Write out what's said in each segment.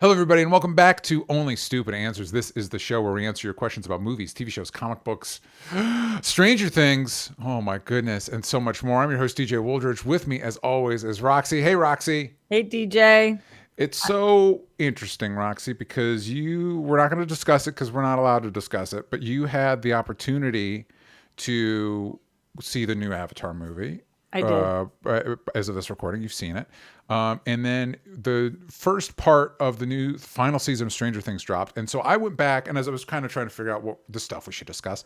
Hello, everybody, and welcome back to Only Stupid Answers. This is the show where we answer your questions about movies, TV shows, comic books, Stranger Things, oh my goodness, and so much more. I'm your host, DJ Wooldridge. With me, as always, is Roxy. Hey, Roxy. Hey, DJ. It's so interesting, Roxy, because we're not going to discuss it because we're not allowed to discuss it, but you had the opportunity to see the new Avatar movie. I did. As of this recording, you've seen it. And then the first part of the new final season of Stranger Things dropped. And so I went back, and as I was kind of trying to figure out what the stuff we should discuss,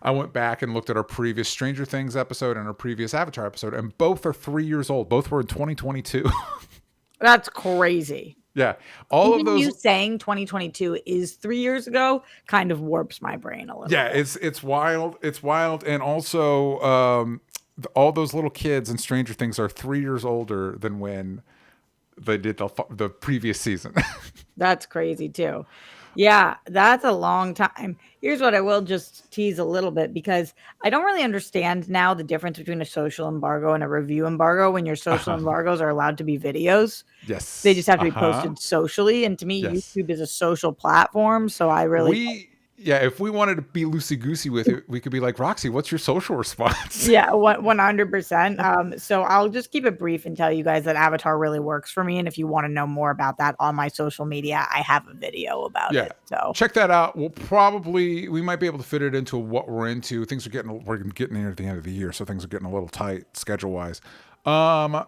I went back and looked at our previous Stranger Things episode and our previous Avatar episode, and both are 3 years old. Both were in 2022. That's crazy. Yeah. All of Even you those. saying 2022 is 3 years ago kind of warps my brain a little Yeah, bit. it's wild. It's wild. And also, all those little kids in Stranger Things are 3 years older than when they did the previous season. That's crazy too. Yeah, that's a long time. Here's what I will just tease a little bit because I don't really understand now the difference between a social embargo and a review embargo when your social Uh-huh. embargoes are allowed to be videos. They just Yes. have to be Uh-huh. posted socially. And to me, Yes. YouTube is a social platform. So I really Yeah, if we wanted to be loosey goosey with it, we could be like, Roxy, what's your social response? Yeah, 100%. So I'll just keep it brief and tell you guys that Avatar really works for me. And if you want to know more about that on my social media, I have a video about Yeah. it. So Check that out. We might be able to fit it into what we're into. We're getting near the end of the year, so things are getting a little tight schedule wise. I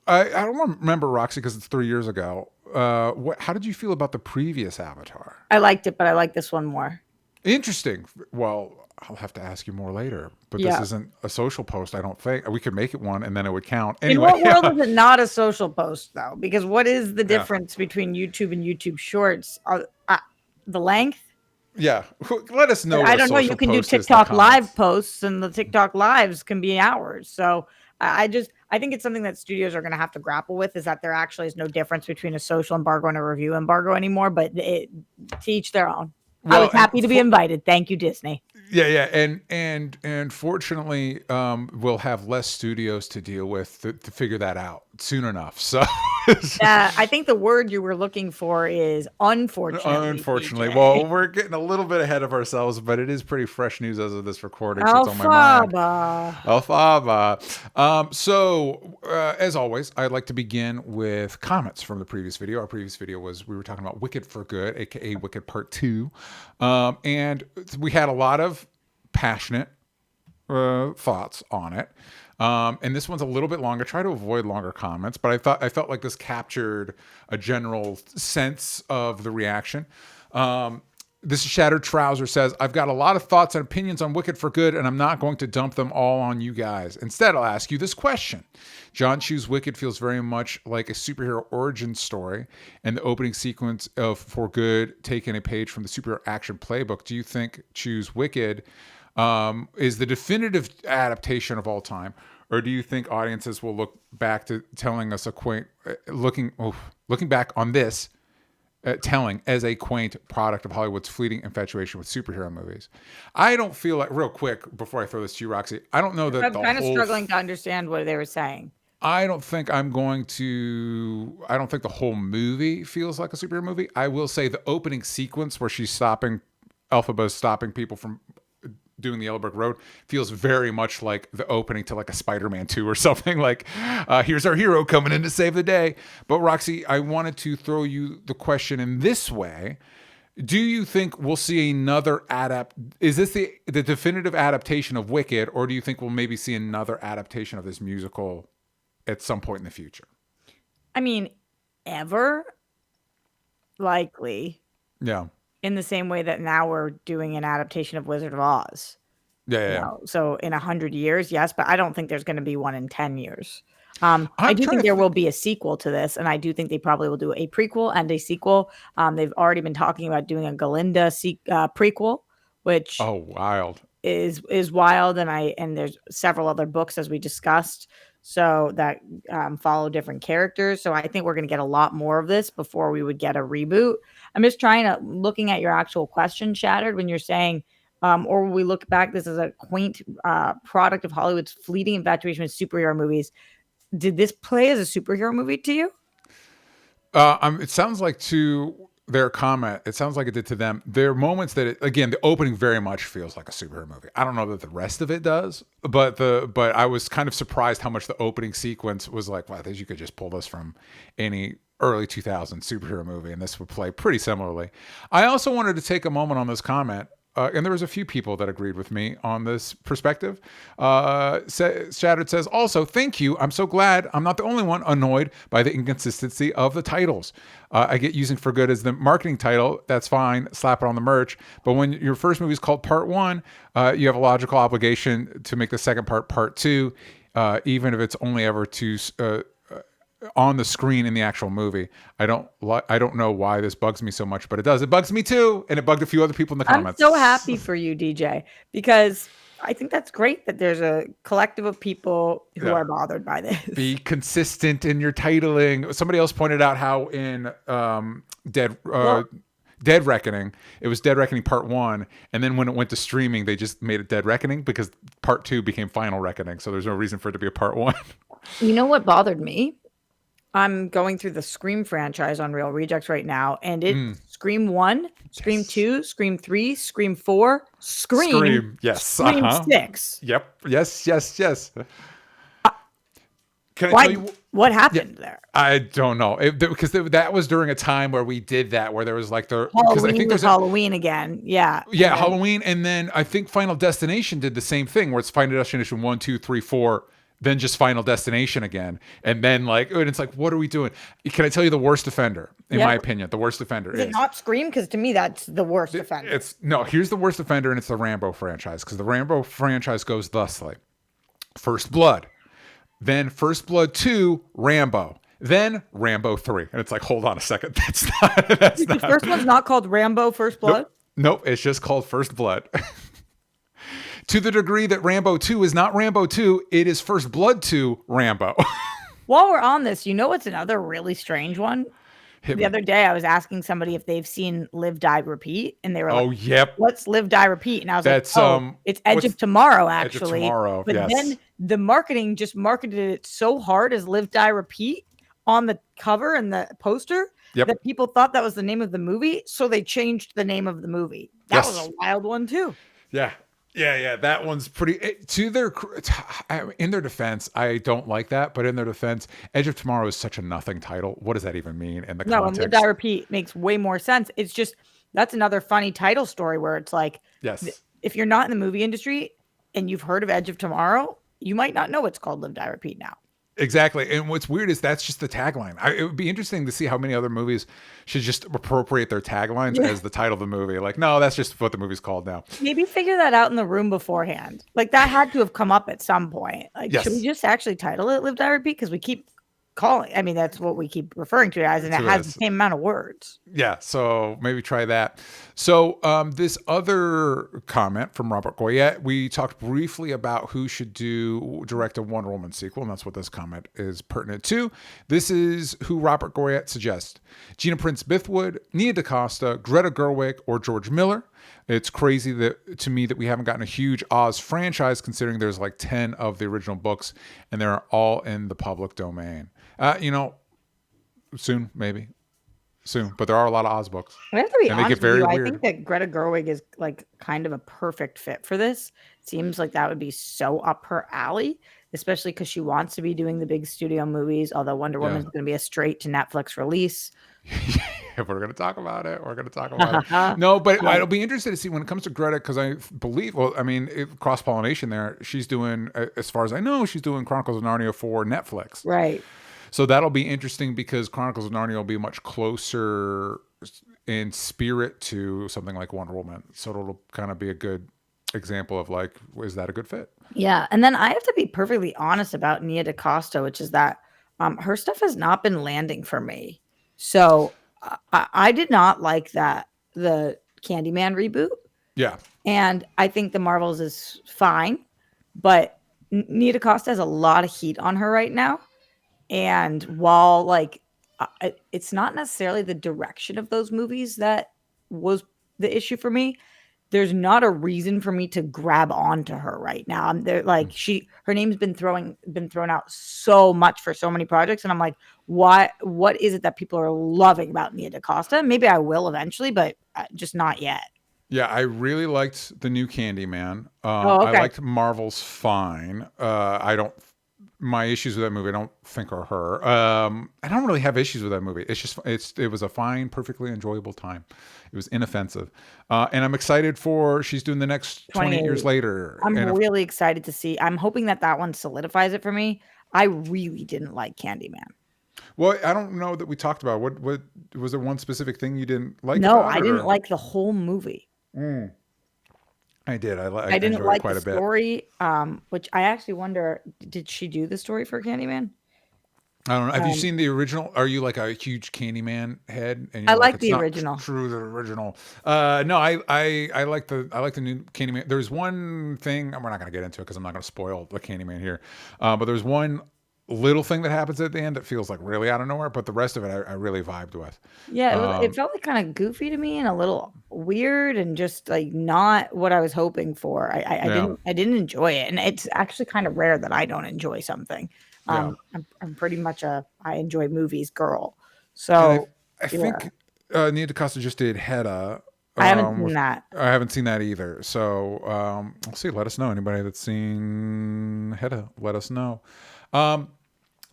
don't remember, Roxy, because it's 3 years ago. How did you feel about the previous Avatar? I liked it, but I like this one more. Interesting. Well, I'll have to ask you more later. But this Yeah. isn't a social post, I don't think. We could make it one, and then it would count. In Anyway, what world is it not a social post, though? Because what is the yeah, difference between YouTube and YouTube Shorts? The length? yeah. Let us know what I a don't know. You social can do post is in the TikTok live comments. posts, and the TikTok lives can be hours. So I think it's something that studios are going to have to grapple with is that there actually is no difference between a social embargo and a review embargo anymore. But to each their own. I was Well, happy to be invited. Thank you, Disney. yeah, and fortunately, we'll have less studios to deal with to figure that out soon enough. So, I think the word you were looking for is unfortunately, unfortunately, DJ. well, we're getting a little bit ahead of ourselves, but it is pretty fresh news as of this recording, so it's on my mind. Alphaba. Alfaba. As always, I'd like to begin with comments from the previous video. Our previous video we were talking about Wicked for Good, aka Wicked Part 2. And we had a lot of passionate thoughts on it. And this one's a little bit longer. Try to avoid longer comments, but I felt like this captured a general sense of the reaction. This Shattered Trouser says, I've got a lot of thoughts and opinions on Wicked for Good, and I'm not going to dump them all on you guys. Instead, I'll ask you this question. John Chu's Wicked feels very much like a superhero origin story, and the opening sequence of For Good taking a page from the superhero action playbook. Do you think Chu's Wicked is the definitive adaptation of all time, or do you think audiences will look back to telling us looking back on this telling as a quaint product of Hollywood's fleeting infatuation with superhero movies? I don't feel like, real quick before I throw this to you, Roxy, I don't know that I'm the kind of whole struggling to understand what they were saying. I don't think I'm going to. I don't think the whole movie feels like a superhero movie. I will say the opening sequence where she's Elphaba's stopping people from doing the Yellow Brick Road feels very much like the opening to like a Spider-Man 2 or something. Like, here's our hero coming in to save the day. But Roxy, I wanted to throw you the question in this way. Do you think we'll see another Is this the definitive adaptation of Wicked, or do you think we'll maybe see another adaptation of this musical at some point in the future? I mean, ever likely Yeah. in the same way that now we're doing an adaptation of Wizard of Oz. Yeah, yeah, You yeah. know, so in 100 years, yes, but I don't think there's going to be one in 10 years. I I'm do trying think to there will think. be a sequel to this, and I do think they probably will do a prequel and a sequel. They've already been talking about doing a Galinda prequel, which Oh, wild. is wild, and there's several other books as we discussed, so that follow different characters. So I think we're going to get a lot more of this before we would get a reboot. I'm just looking at your actual question, Shattered, when you're saying or when we look back, this is a quaint product of Hollywood's fleeting infatuation with superhero movies. Did this play as a superhero movie to you? It sounds like to their comment, it sounds like it did to them. There are moments that, again, the opening very much feels like a superhero movie. I don't know that the rest of it does, but I was kind of surprised how much the opening sequence was like, wow, you could just pull this from any early 2000s superhero movie, and this would play pretty similarly. I also wanted to take a moment on this comment. And there was a few people that agreed with me on this perspective. Shattered says, also, thank you. I'm so glad I'm not the only one annoyed by the inconsistency of the titles. I get using For Good as the marketing title. That's fine. Slap it on the merch. But when your first movie is called Part 1, you have a logical obligation to make the second part Part 2, even if it's only ever to on the screen in the actual movie. I don't know why this bugs me so much, but it does. It bugs me too, and it bugged a few other people in the comments. I'm so happy for you, DJ, because I think that's great that there's a collective of people who are bothered by this. Be consistent in your titling. Somebody else pointed out how in Dead Reckoning, it was Dead Reckoning Part 1, and then when it went to streaming, they just made it Dead Reckoning because Part 2 became Final Reckoning, so there's no reason for it to be a Part 1. You know what bothered me? I'm going through the Scream franchise on Real Rejects right now, and it's Scream 1, Scream 2, Scream 3, Scream 4, Scream. Yes. Scream 6. Yep. Yes. Can I Why, tell you what happened there? I don't know. Because that was during a time where we did that, where there was like Halloween was Halloween again. Yeah. Yeah, Halloween. And then I think Final Destination did the same thing, where it's Final Destination 1, 2, 3, 4, then just Final Destination again. And then and it's like, what are we doing? Can I tell you the worst offender, in my opinion? The worst offender is it not Scream? Because to me, that's the worst offender. Here's the worst offender, and it's the Rambo franchise. Because the Rambo franchise goes thusly: First Blood, then First Blood 2, Rambo, then Rambo 3. And it's like, hold on a second. The first one's not called Rambo First Blood? Nope, it's just called First Blood. To the degree that Rambo 2 is not Rambo 2, it is First Blood 2 Rambo. While we're on this, you know what's another really strange one? The other day, I was asking somebody if they've seen Live, Die, Repeat, and they were like, "Oh, yep, what's Live, Die, Repeat?" And I was like, "Oh, it's Edge of Tomorrow, actually." Edge of Tomorrow, but then the marketing just marketed it so hard as Live, Die, Repeat on the cover and the poster that people thought that was the name of the movie, so they changed the name of the movie. That was a wild one too. Yeah. That one's pretty. In their defense, I don't like that. But in their defense, Edge of Tomorrow is such a nothing title. What does that even mean in the context? No, Live, Die, Repeat makes way more sense. It's just that's another funny title story where it's like, if you're not in the movie industry and you've heard of Edge of Tomorrow, you might not know it's called Live, Die, Repeat now. Exactly. And what's weird is that's just the tagline. It would be interesting to see how many other movies should just appropriate their taglines as the title of the movie. Like, no, that's just what the movie's called now. Maybe figure that out in the room beforehand. Like, that had to have come up at some point. Like, should we just actually title it Live, Die, Repeat? Because we keep calling. I mean, that's what we keep referring to it as, and it has the same amount of words. Yeah, so maybe try that. So this other comment from Robert Goyette, we talked briefly about who should direct a Wonder Woman sequel, and that's what this comment is pertinent to. This is who Robert Goyette suggests: Gina Prince Bythewood, Nia DaCosta, Greta Gerwig, or George Miller. It's crazy to me that we haven't gotten a huge Oz franchise, considering there's like 10 of the original books, and they're all in the public domain. Soon, maybe. Soon. But there are a lot of Oz books. I have to be honest with you. I think that Greta Gerwig is like kind of a perfect fit for this. Seems like that would be so up her alley, especially because she wants to be doing the big studio movies, although Wonder Woman is going to be a straight to Netflix release. If we're going to talk about it, we're going to talk about it. No, but I'll be interested to see when it comes to Greta, because I believe, cross-pollination there, she's doing, as far as I know, she's doing Chronicles of Narnia for Netflix. Right. So that'll be interesting because Chronicles of Narnia will be much closer in spirit to something like Wonder Woman. So it'll kind of be a good example of like, is that a good fit? Yeah. And then I have to be perfectly honest about Nia DaCosta, which is that her stuff has not been landing for me. So I did not like the Candyman reboot. Yeah. And I think the Marvels is fine, but Nia DaCosta has a lot of heat on her right now. And while it's not necessarily the direction of those movies that was the issue for me, there's not a reason for me to grab onto her right now. I'm there like her name's been thrown out so much for so many projects, and I'm like, what is it that people are loving about Nia DaCosta? Maybe I will eventually, but just not yet. Yeah, I really liked the new Candyman. Oh, I okay. liked Marvel's Fine. I don't. My issues with that movie, I don't think are her. I don't really have issues with that movie. It's just it was a fine, perfectly enjoyable time. It was inoffensive, and I'm excited for she's doing the next 28 years 28. later. I'm And if, really excited to see. I'm hoping that one solidifies it for me. I really didn't like Candyman. well, I don't know that we talked about what was there one specific thing you didn't like No, about I it, didn't or like the whole movie. I did. I I didn't enjoyed it like the quite a bit. story, which I actually wonder, did she do the story for Candyman? I don't know. Have you Um, seen the original? Are you like a huge Candyman head, and I you're like, like it's the not original. true the original? No, I like the new Candyman. There's one thing we're not going to get into it because I'm not going to spoil the Candyman here. But there's one little thing that happens at the end that feels like really out of nowhere, but the rest of it I really vibed with. Yeah, it Um, felt like kind of goofy to me and a little weird and just like not what I was hoping for. yeah, I didn't enjoy it, and it's actually kind of rare that I don't enjoy something. yeah, I'm pretty much I enjoy movies girl. and So I yeah, think Nia DaCosta just did Hedda. I haven't seen With that. I haven't seen that either. So we'll see. Let us know. Anybody that's seen Hedda, let us know. Um,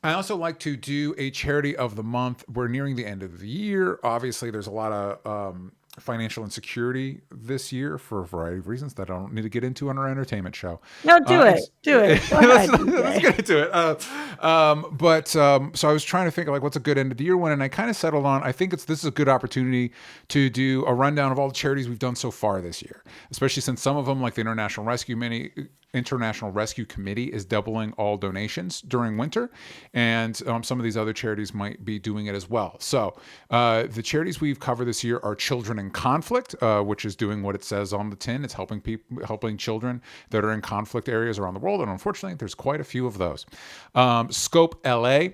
I also like to do a charity of the month. We're nearing the end of the year. Obviously, there's a lot of financial insecurity this year for a variety of reasons that I don't need to get into on our entertainment show. No, do Uh, it, it's, do it. Go let's, ahead, let's DJ. get into it. So I was trying to think of like what's a good end of the year one, and I kind of settled on. I think this is a good opportunity to do a rundown of all the charities we've done so far this year, especially since some of them, like the International Rescue Committee, is doubling all donations during winter, and some of these other charities might be doing it as well. So the charities we've covered this year are Children in Conflict, which is doing what it says on the tin. It's helping children that are in conflict areas around the world, and unfortunately, there's quite a few of those. Scope LA,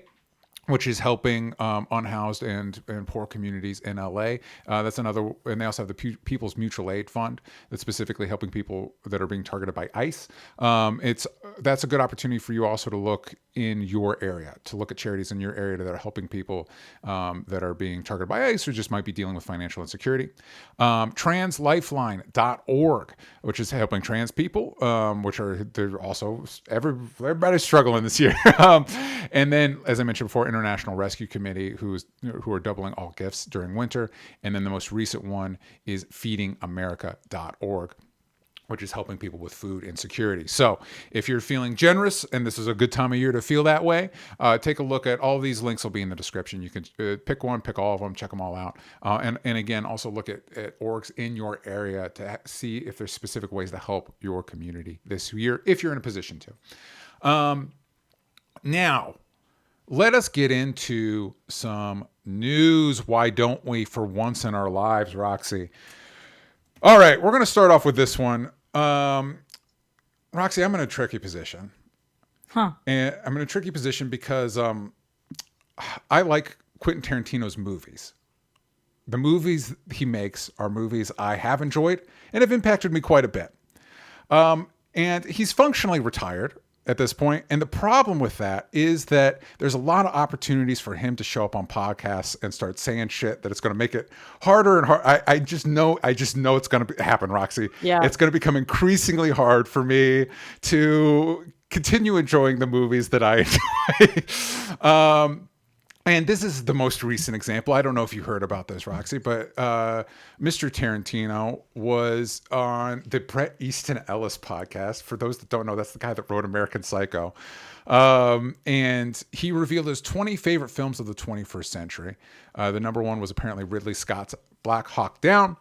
which is helping unhoused and poor communities in LA. That's another, and they also have the People's Mutual Aid Fund that's specifically helping people that are being targeted by ICE. That's a good opportunity for you also to look in your area, to look at charities in your area that are helping people that are being targeted by ICE or just might be dealing with financial insecurity. Translifeline.org, which is helping trans people, they're also everybody's struggling this year. And then, as I mentioned before, International Rescue Committee, who are doubling all gifts during winter. And then the most recent one is feedingamerica.org, which is helping people with food insecurity. So if you're feeling generous, and this is a good time of year to feel that way, take a look at all these links will be in the description. You can pick one, pick all of them, check them all out. And again, also look at orgs in your area to see if there's specific ways to help your community this year, if you're in a position to. Now, let us get into some news. Why don't we, for once in our lives, Roxy? All right, we're going to start off with this one. Roxy, I'm in a tricky position. Huh. And I'm in a tricky position because I like Quentin Tarantino's movies. The movies he makes are movies I have enjoyed and have impacted me quite a bit. And he's functionally retired at this point. And the problem with that is that there's a lot of opportunities for him to show up on podcasts and start saying shit that it's going to make it harder and harder. I just know it's going to happen, Roxy. Yeah. It's going to become increasingly hard for me to continue enjoying the movies that I enjoy. And this is the most recent example. I don't know if you heard about this, Roxy, but Mr. Tarantino was on the Bret Easton Ellis podcast. For those that don't know, that's the guy that wrote American Psycho. And he revealed his 20 favorite films of the 21st century. The number one was apparently Ridley Scott's Black Hawk Down.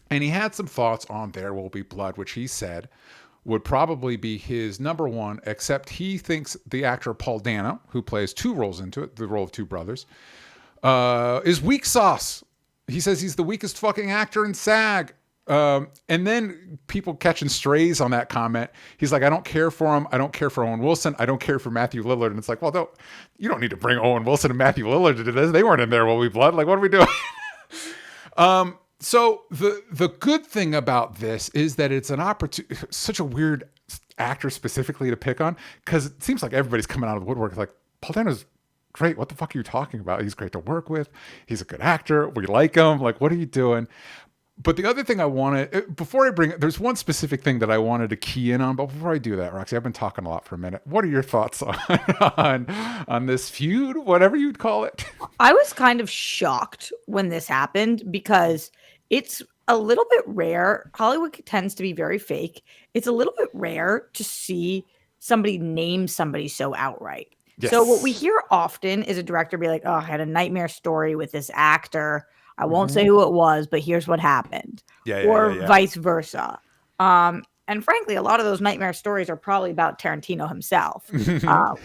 And he had some thoughts on There Will Be Blood, which he said would probably be his number one, except he thinks the actor Paul Dano, who plays two roles into it, the role of two brothers, is weak sauce. He says he's the weakest fucking actor in SAG. And then people catching strays on that comment. He's like, I don't care for him. I don't care for Owen Wilson. I don't care for Matthew Lillard. And it's like, well, you don't need to bring Owen Wilson and Matthew Lillard to this. They weren't in There Will Be Blood. Like, what are we doing? So the good thing about this is that it's an opportunity. Such a weird actor specifically to pick on, because it seems like everybody's coming out of the woodwork like Paul Dano's great. What the fuck are you talking about? He's great to work with. He's a good actor. We like him. Like, what are you doing? But the other thing I wanted, before I bring, there's one specific thing that I wanted to key in on. But before I do that, Roxy, I've been talking a lot for a minute. What are your thoughts on on this feud, whatever you'd call it? I was kind of shocked when this happened because it's a little bit rare. Hollywood tends to be very fake. It's a little bit rare to see somebody name somebody so outright. Yes. So what we hear often is a director be like, "Oh, I had a nightmare story with this actor. I won't say who it was, but here's what happened." Or vice versa. And frankly, a lot of those nightmare stories are probably about Tarantino himself,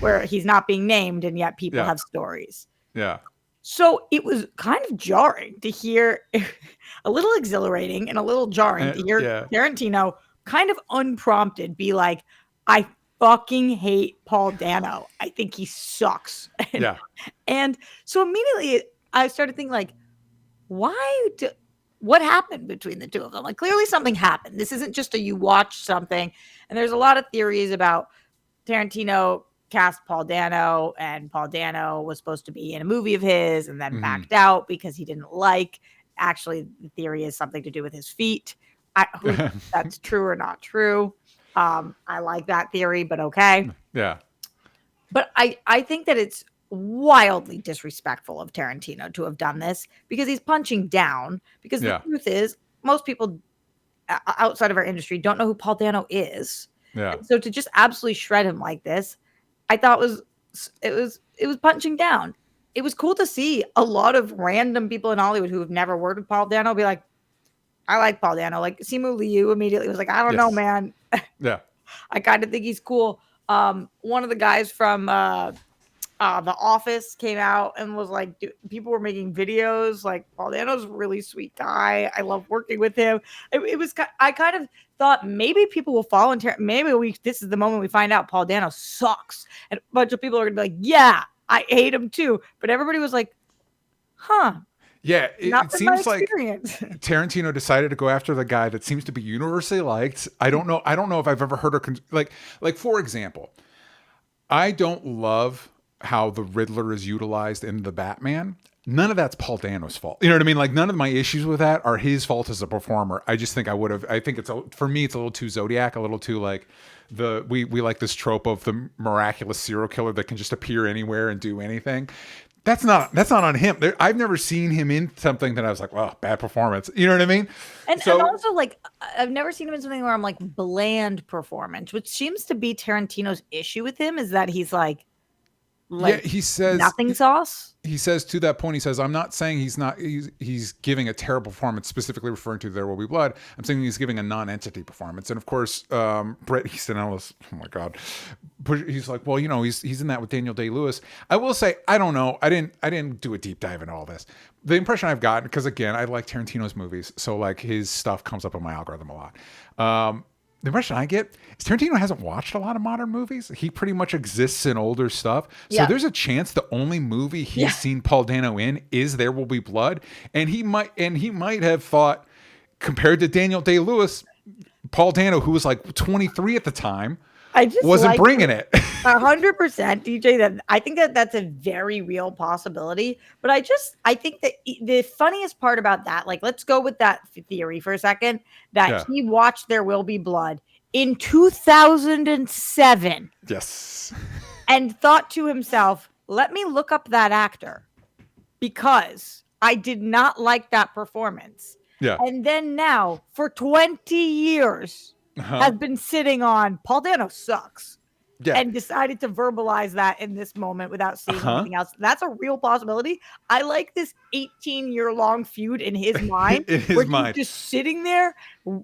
where he's not being named and yet people have stories. Yeah. So it was kind of jarring to hear, a little exhilarating and a little jarring to hear Tarantino kind of unprompted be like, "I fucking hate Paul Dano. I think he sucks." And so immediately I started thinking like, what happened between the two of them? Like, clearly something happened. This isn't just you watch something. And there's a lot of theories about Tarantino cast Paul Dano, and Paul Dano was supposed to be in a movie of his and then backed out because he didn't like. Actually, the theory is something to do with his feet. That's true or not true. I like that theory, but okay. Yeah. But I think that it's wildly disrespectful of Tarantino to have done this because he's punching down. Because the truth is, most people outside of our industry don't know who Paul Dano is. Yeah. And so to just absolutely shred him like this, I thought it was punching down. It was cool to see a lot of random people in Hollywood who have never worked with Paul Dano be like, "I like Paul Dano." Like Simu Liu immediately was like, "I don't know, man." Yeah. I kind of think he's cool. One of the guys from The Office came out and was like, people were making videos like, "Paul Dano's a really sweet guy. I love working with him." I kind of thought maybe people will fall into, this is the moment we find out Paul Dano sucks. And a bunch of people are going to be like, "Yeah, I hate him too." But everybody was like, "Huh." Yeah, it seems like Tarantino decided to go after the guy that seems to be universally liked. I don't know if I've ever heard like for example, I don't love how the Riddler is utilized in the Batman. None of that's Paul Dano's fault. You know what I mean? Like, none of my issues with that are his fault as a performer. I just think I think for me, it's a little too Zodiac, a little too like we like this trope of the miraculous serial killer that can just appear anywhere and do anything. That's not on him. I've never seen him in something that I was like, "Well, bad performance." You know what I mean? And also, like, I've never seen him in something where I'm like, bland performance, which seems to be Tarantino's issue with him, is that he's like he says nothing sauce. He says to that point, he says, "I'm not saying he's giving a terrible performance," specifically referring to There Will Be Blood. I'm saying he's giving a non-entity performance. And of course, Bret Easton Ellis, oh my God, he's like, "Well, he's in that with Daniel Day-Lewis." I will say, I don't know. I didn't do a deep dive into all this. The impression I've gotten, because again, I like Tarantino's movies, so like his stuff comes up in my algorithm a lot. The impression I get is Tarantino hasn't watched a lot of modern movies. He pretty much exists in older stuff. So there's a chance the only movie he's seen Paul Dano in is There Will Be Blood. And he might have thought, compared to Daniel Day-Lewis, Paul Dano, who was like 23 at the time, wasn't bringing it. 100%, DJ. That I think that's a very real possibility. But I think that the funniest part about that, like, let's go with that theory for a second, that he watched There Will Be Blood in 2007. Yes. And thought to himself, "Let me look up that actor because I did not like that performance." Yeah. And then now for 20 years has been sitting on Paul Dano sucks. Yeah. And decided to verbalize that in this moment without seeing anything else. That's a real possibility. I like this 18-year-long feud in his mind. In his mind. He's just sitting there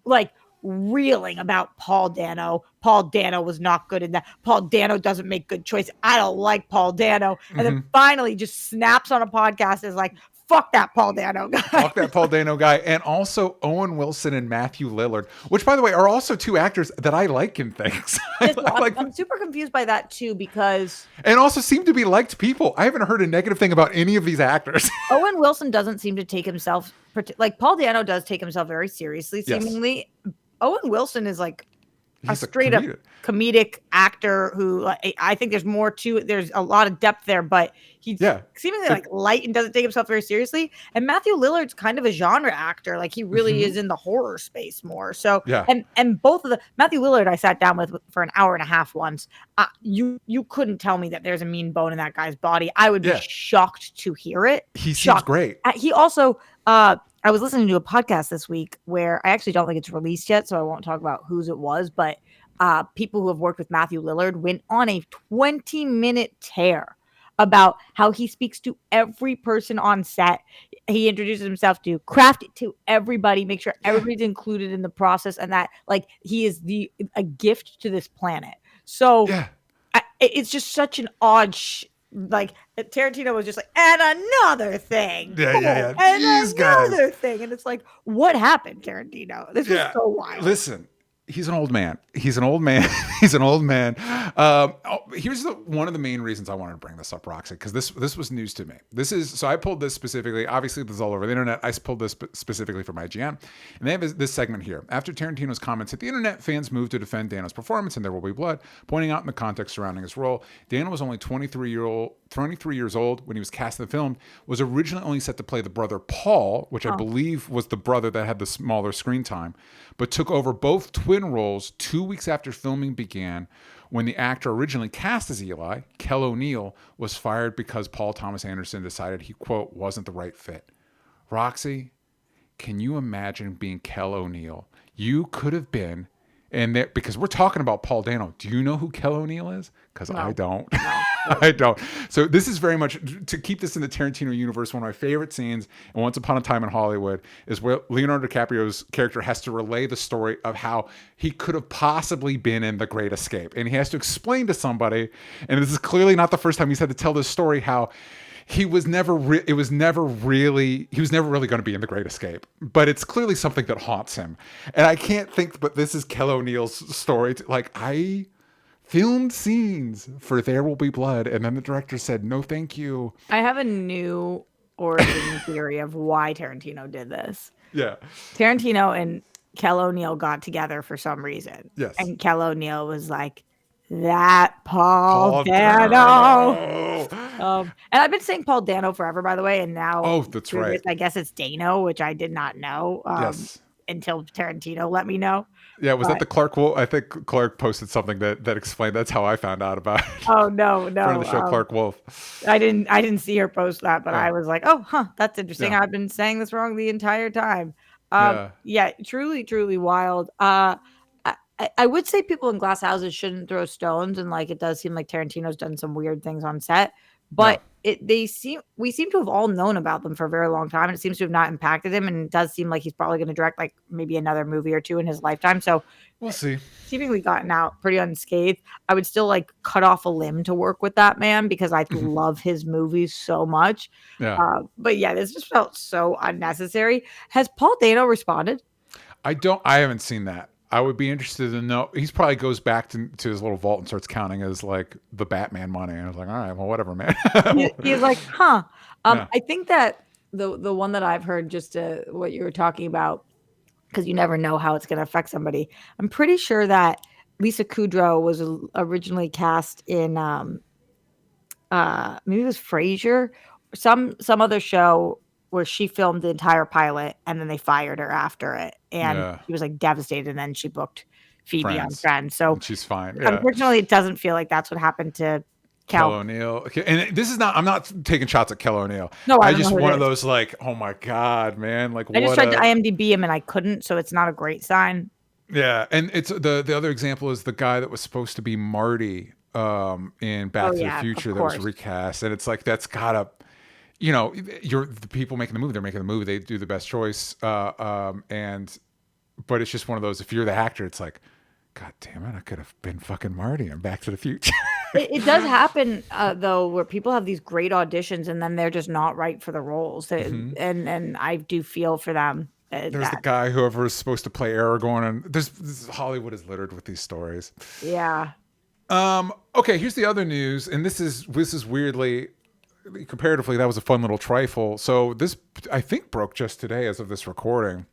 like reeling about Paul Dano. Paul Dano was not good in that. Paul Dano doesn't make good choices. I don't like Paul Dano. And then finally just snaps on a podcast is like, fuck that Paul Dano guy. Fuck that Paul Dano guy. And also Owen Wilson and Matthew Lillard, which, by the way, are also two actors that I like in things. Yes, well, I like I'm super confused by that too, because and also seem to be liked people. I haven't heard a negative thing about any of these actors. Owen Wilson doesn't seem to take himself like Paul Dano does take himself very seriously, Yes. seemingly. Owen Wilson is like a He's a straight up comedian. comedic actor who I think there's more to it. There's a lot of depth there, but he's Yeah. seemingly like light and doesn't take himself very seriously. And Matthew Lillard's kind of a genre actor. Like he really is in the horror space more. So Yeah. and both of the Matthew Lillard I sat down with for an hour and a half once. You couldn't tell me that there's a mean bone in that guy's body. I would be shocked to hear it. He seems great. He also I was listening to a podcast this week where I actually don't think it's released yet, so I won't talk about whose it was, but people who have worked with Matthew Lillard went on a 20-minute tear about how he speaks to every person on set. He introduces himself to craft it to everybody, make sure everybody's included in the process, and that like he is a gift to this planet. So it's just such an odd like Tarantino was just like, and another thing. Yeah. And These another guys. thing. And it's like, what happened, Tarantino? This was so wild. Listen, he's an old man. He's an old man. Here's one of the main reasons I wanted to bring this up, Roxy, because this was news to me. So I pulled this specifically. Obviously, this is all over the internet. I pulled this specifically from IGN, and they have this segment here. After Tarantino's comments hit the internet, fans moved to defend Dano's performance in There Will Be Blood, pointing out in the context surrounding his role. Dano was only 23 years old when he was cast in the film. Was originally only set to play the brother Paul, which I believe was the brother that had the smaller screen time, but took over both twin roles 2 weeks after filming began, when the actor originally cast as Eli, Kel O'Neill, was fired because Paul Thomas Anderson decided he, quote, wasn't the right fit. Roxy, can you imagine being Kel O'Neill? You could have been, because we're talking about Paul Dano. Do you know who Kel O'Neill is? Because I don't. I don't. So this is very much, to keep this in the Tarantino universe, one of my favorite scenes in Once Upon a Time in Hollywood is where Leonardo DiCaprio's character has to relay the story of how he could have possibly been in The Great Escape. And he has to explain to somebody, and this is clearly not the first time he's had to tell this story, how he was never really going to be in The Great Escape, but it's clearly something that haunts him. And I can't think, but this is Kel O'Neill's story. I filmed scenes for There Will Be Blood, and then the director said, no, thank you. I have a new origin theory of why Tarantino did this. Yeah. Tarantino and Kel O'Neill got together for some reason. Yes. And Kel O'Neill was like, that Paul Dano. And I've been saying Paul Dano forever, by the way, and now that's right. I guess it's Dano, which I did not know until Tarantino let me know. Yeah, was that the Clark Wolf? I think Clark posted something that explained. That's how I found out about it. Oh no! Friend of the show, Clark Wolf. I didn't see her post that, but I was like, oh, that's interesting. I've been saying this wrong the entire time. Truly wild. I would say people in glass houses shouldn't throw stones, and like it does seem like Tarantino's done some weird things on set, but we seem to have all known about them for a very long time, and it seems to have not impacted him. And it does seem like he's probably going to direct like maybe another movie or two in his lifetime. So we'll see. Seemingly gotten out pretty unscathed. I would still like cut off a limb to work with that man because I love his movies so much. Yeah. But yeah, this just felt so unnecessary. Has Paul Dano responded? I haven't seen that. I would be interested to know. He probably goes back to his little vault and starts counting as like the Batman money. And I was like, all right, well, whatever, man. He's like, huh. I think that the one that I've heard, just what you were talking about, because you never know how it's going to affect somebody. I'm pretty sure that Lisa Kudrow was originally cast in maybe it was Frasier, some other show where she filmed the entire pilot and then they fired her after it. And she was like devastated. And then she booked Phoebe on Friends. So and she's fine. Yeah. Unfortunately, it doesn't feel like that's what happened to Kel O'Neill. Okay. And this is not, I'm not taking shots at Kel O'Neill. No, I just one of those like, oh my God, man. Like, I just tried to IMDb him and I couldn't. So it's not a great sign. Yeah. And it's the other example is the guy that was supposed to be Marty in Back to the Future that was recast. And it's like, that's gotta, the people making the movie, they're making the movie, they do the best choice. But it's just one of those, if you're the actor, it's like, God damn it, I could have been fucking Marty in Back to the Future. It does happen, though, where people have these great auditions and then they're just not right for the roles. Mhm. And I do feel for them. There's the That guy, whoever is supposed to play Aragorn, and Hollywood is littered with these stories. yeah. Okay, here's the other news, and this is weirdly, comparatively, that was a fun little trifle. So this, I think, broke just today as of this recording.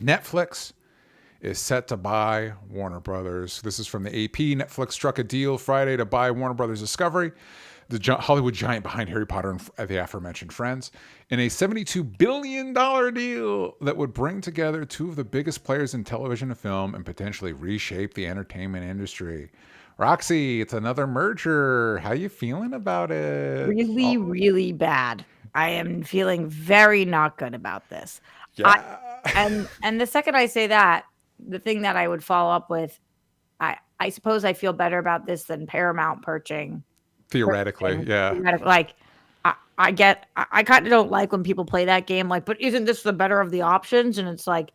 Netflix is set to buy Warner Brothers. This is from the AP. Netflix struck a deal Friday to buy Warner Brothers Discovery, the Hollywood giant behind Harry Potter and the aforementioned Friends, in a $72 billion deal that would bring together two of the biggest players in television and film and potentially reshape the entertainment industry. Roxy, it's another merger. How you feeling about it? Really, Oh, really bad. I am feeling very not good about this. I yeah. and the second I say that, the thing that I would follow up with, I suppose I feel better about this than Paramount Theoretically, purchasing yeah. like I kind of don't like when people play that game like, but isn't this the better of the options? And it's like,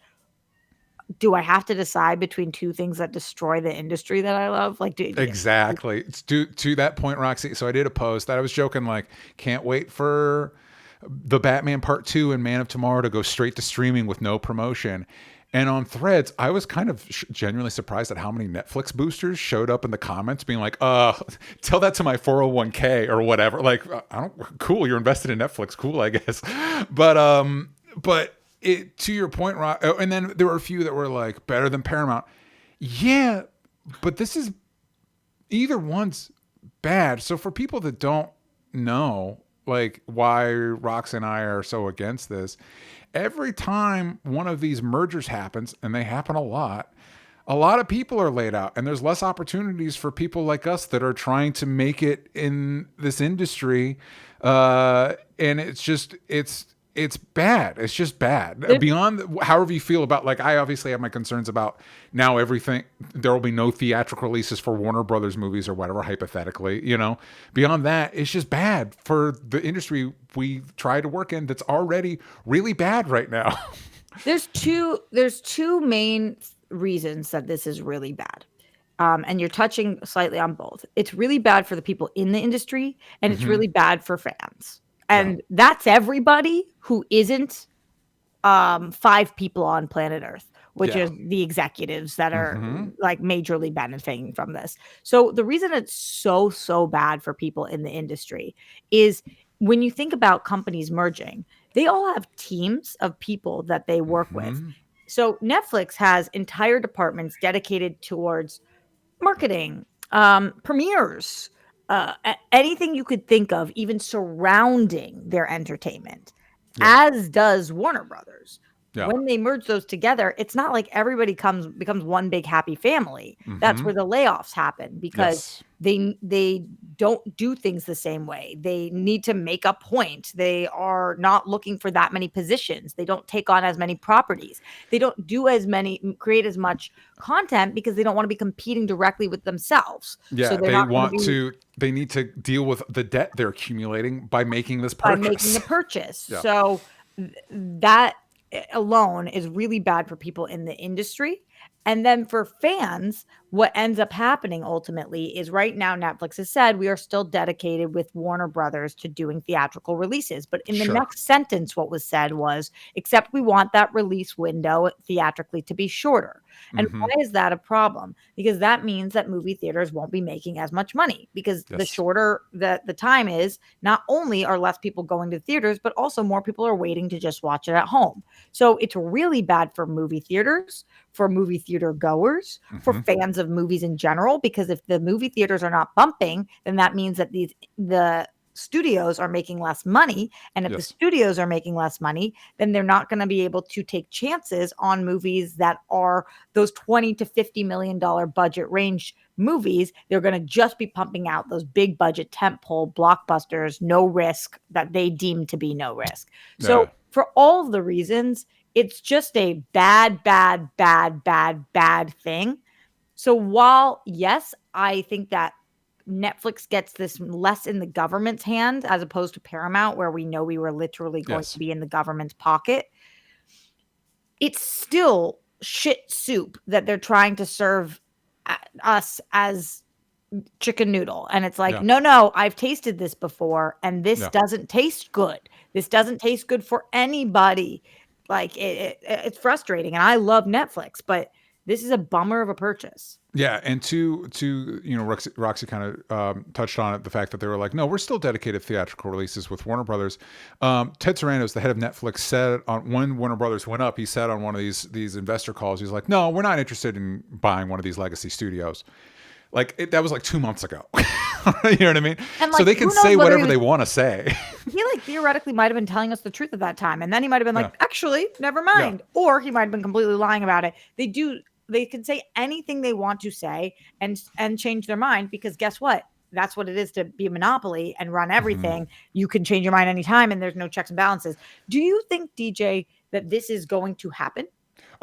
do I have to decide between two things that destroy the industry that I love? Like, Exactly. It's to that point, Roxy. So I did a post that I was joking, like, can't wait for the Batman Part 2 and Man of Tomorrow to go straight to streaming with no promotion. And on Threads, I was kind of genuinely surprised at how many Netflix boosters showed up in the comments being like, tell that to my 401k or whatever. Like, I don't, cool, you're invested in Netflix. Cool, I guess. But it, to your point, and then there were a few that were like better than Paramount. Yeah, but this is, either one's bad. So for people that don't know, like, why Rox and I are so against this, every time one of these mergers happens, and they happen a lot of people are laid out, and there's less opportunities for people like us that are trying to make it in this industry. And it's bad. It's just bad. there's Beyond however you feel about, like, I obviously have my concerns about now everything. There will be no theatrical releases for Warner Brothers movies or whatever, hypothetically. Beyond that, it's just bad for the industry we try to work in. That's already really bad right now. there's two main reasons that this is really bad. And you're touching slightly on both. It's really bad for the people in the industry, and it's Hmm. really bad for fans. Yeah. And that's everybody who isn't five people on planet Earth, which Yeah. is the executives that are Hmm. like majorly benefiting from this. So the reason it's so bad for people in the industry is when you think about companies merging, they all have teams of people that they work with. Hmm. So Netflix has entire departments dedicated towards marketing, premieres, anything you could think of, even surrounding their entertainment, Yeah. as does Warner Brothers. Yeah. When they merge those together, it's not like everybody becomes one big happy family. That's Hmm. where the layoffs happen because Yes. they don't do things the same way. They need to make a point. They are not looking for that many positions. They don't take on as many properties. They don't do as many create as much content because they don't want to be competing directly with themselves. So Yeah. they're not going to be They need to deal with the debt they're accumulating by making this by making the purchase. purchase. Yeah. So that alone is really bad for people in the industry. And then for fans, what ends up happening ultimately is right now Netflix has said we are still dedicated with Warner Brothers to doing theatrical releases. But in the Sure. next sentence, what was said was, except we want that release window theatrically to be shorter. And why Hmm. is that a problem? Because that means that movie theaters won't be making as much money because the Yes. shorter the time is, not only are less people going to theaters, but also more people are waiting to just watch it at home. So it's really bad for movie theaters, for movie theater goers, for Hmm. fans of movies in general, because if the movie theaters are not bumping, then that means that the studios are making less money. And if the Yes. studios are making less money, then they're not going to be able to take chances on movies that are those 20 to $50 million budget range movies. They're going to just be pumping out those big budget tentpole blockbusters, no risk, that they deem to be no risk. So Yeah. for all of the reasons, it's just a bad thing. So while, yes, I think that Netflix gets this less in the government's hand as opposed to Paramount, where we know we were literally going to Yes. be in the government's pocket, it's still shit soup that they're trying to serve us as chicken noodle. And it's like, Yeah. no, I've tasted this before and this Yeah. doesn't taste good. This doesn't taste good for anybody. Like it's frustrating. And I love Netflix, but this is a bummer of a purchase. Yeah, and Roxy kind of touched on it, the fact that they were like, no, we're still dedicated to theatrical releases with Warner Brothers. Ted Sarandos, the head of Netflix, said on when Warner Brothers went up, he said on one of these investor calls, he's like, no, we're not interested in buying one of these legacy studios. That was like 2 months ago. You know what I mean? And So like, they can who knows say whether whatever they want to say. he like theoretically might have been telling us the truth at that time. And then he might have been Yeah. like, actually, never Yeah. mind. Or he might have been completely lying about it. They can say anything they want to say and change their mind, because guess what? That's what it is to be a monopoly and run everything. You can change your mind anytime and there's no checks and balances. Do you think, DJ, that this is going to happen?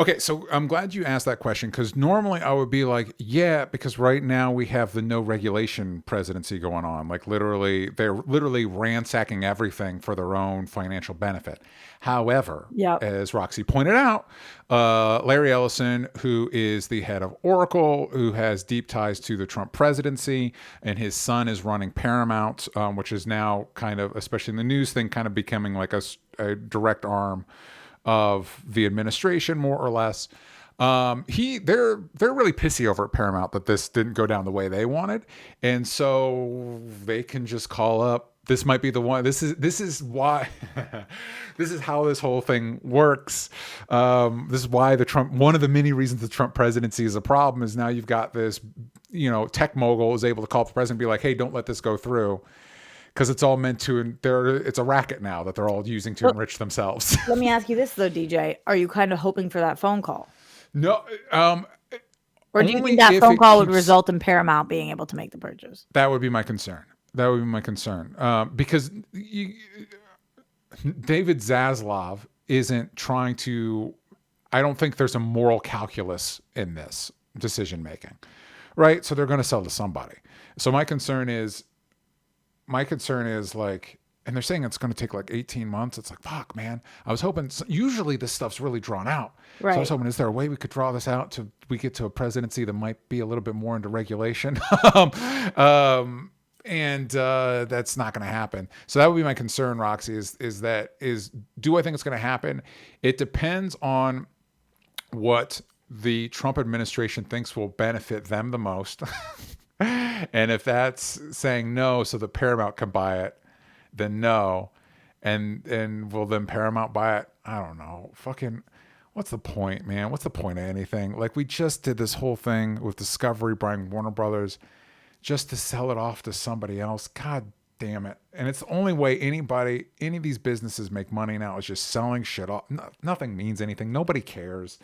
Okay, so I'm glad you asked that question, because normally I would be like, yeah, because right now we have the no regulation presidency going on. Like they're literally ransacking everything for their own financial benefit. However, Yep. as Roxy pointed out, Larry Ellison, who is the head of Oracle, who has deep ties to the Trump presidency, and his son is running Paramount, which is now kind of, especially in the news thing, kind of becoming like a direct arm of the administration, more or less. They're really pissy over at Paramount that this didn't go down the way they wanted, and so they can just call up. This might be the one. This is why. This is how this whole thing works. This is why one of the many reasons the Trump presidency is a problem is now you've got this, tech mogul is able to call up the president and be like, hey, don't let this go through. Because it's all meant to, it's a racket now that they're all using to enrich themselves. Let me ask you this though, DJ. Are you kind of hoping for that phone call? No, Or do you only think that if phone it call would keeps- result in Paramount being able to make the purchase? That would be my concern. Because David Zaslav isn't trying to. I don't think there's a moral calculus in this decision making, right? So they're going to sell to somebody. So my concern is like, and they're saying it's going to take like 18 months. It's like, fuck, man. I was hoping, usually this stuff's really drawn out. Right. So I was hoping, is there a way we could draw this out to, we get to a presidency that might be a little bit more into regulation? And that's not going to happen. So that would be my concern, Roxy, do I think it's going to happen? It depends on what the Trump administration thinks will benefit them the most. And if that's saying no so that Paramount can buy it, then no. And will then Paramount buy it? I don't know. Fucking, what's the point, man? What's the point of anything? Like, we just did this whole thing with Discovery buying Warner Brothers just to sell it off to somebody else. God damn it. And it's the only way any of these businesses make money now is just selling shit off. Nothing means anything. Nobody cares.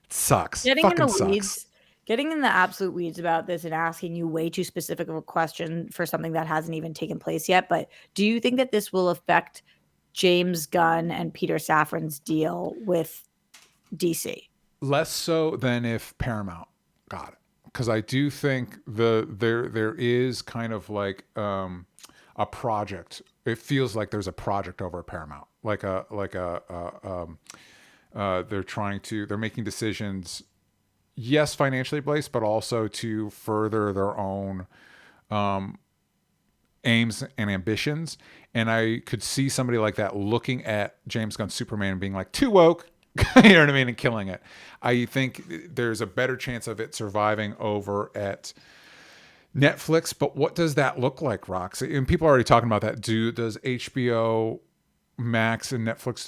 It sucks. Getting in the absolute weeds about this and asking you way too specific of a question for something that hasn't even taken place yet. But do you think that this will affect James Gunn and Peter Safran's deal with DC? Less so than if Paramount got it. Because I do think there is kind of like a project. It feels like there's a project over at Paramount. They're making decisions, yes, financially based, but also to further their own aims and ambitions. And I could see somebody like that looking at James Gunn's Superman and being like, too woke, you know what I mean, and killing it. I think there's a better chance of it surviving over at Netflix. But what does that look like, Roxy? And people are already talking about that. Does HBO Max and Netflix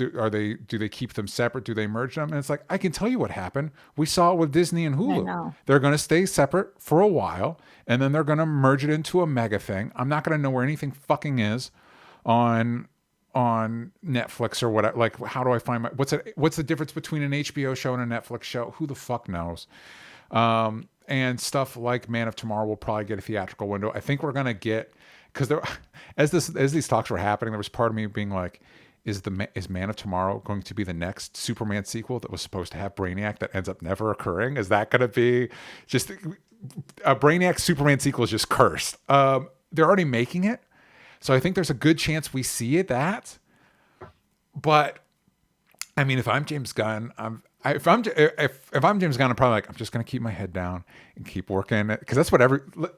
do they keep them separate? Do they merge them? And it's like, I can tell you what happened. We saw it with Disney and Hulu. They're going to stay separate for a while, and then they're going to merge it into a mega thing. I'm not going to know where anything fucking is on Netflix or what. Like, how do I find what's the difference between an HBO show and a Netflix show? Who the fuck knows? And stuff like Man of Tomorrow will probably get a theatrical window. I think we're going to get, because there, as these talks were happening, there was part of me being like, is Man of Tomorrow going to be the next Superman sequel that was supposed to have Brainiac that ends up never occurring? Is that going to be just a Brainiac Superman sequel is just cursed? They're already making it, so I think there's a good chance we see that. But I mean, if I'm James Gunn, if I'm James Gunn, I'm probably like, I'm just gonna keep my head down and keep working, because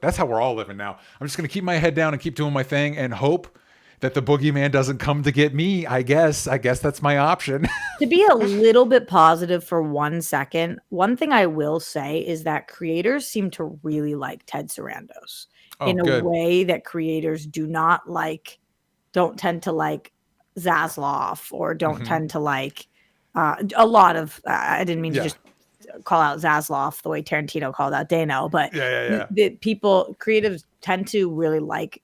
that's how we're all living now. I'm just gonna keep my head down and keep doing my thing and hope that the boogeyman doesn't come to get me. I guess that's my option. To be a little bit positive for 1 second, one thing I will say is that creators seem to really like Ted Sarandos Oh, in a good. way that creators don't tend to like Zasloff, or don't Hmm. tend to like a lot of. I didn't mean to Yeah, just call out Zasloff the way Tarantino called out Dano, but yeah, yeah, yeah. the people, creatives tend to really like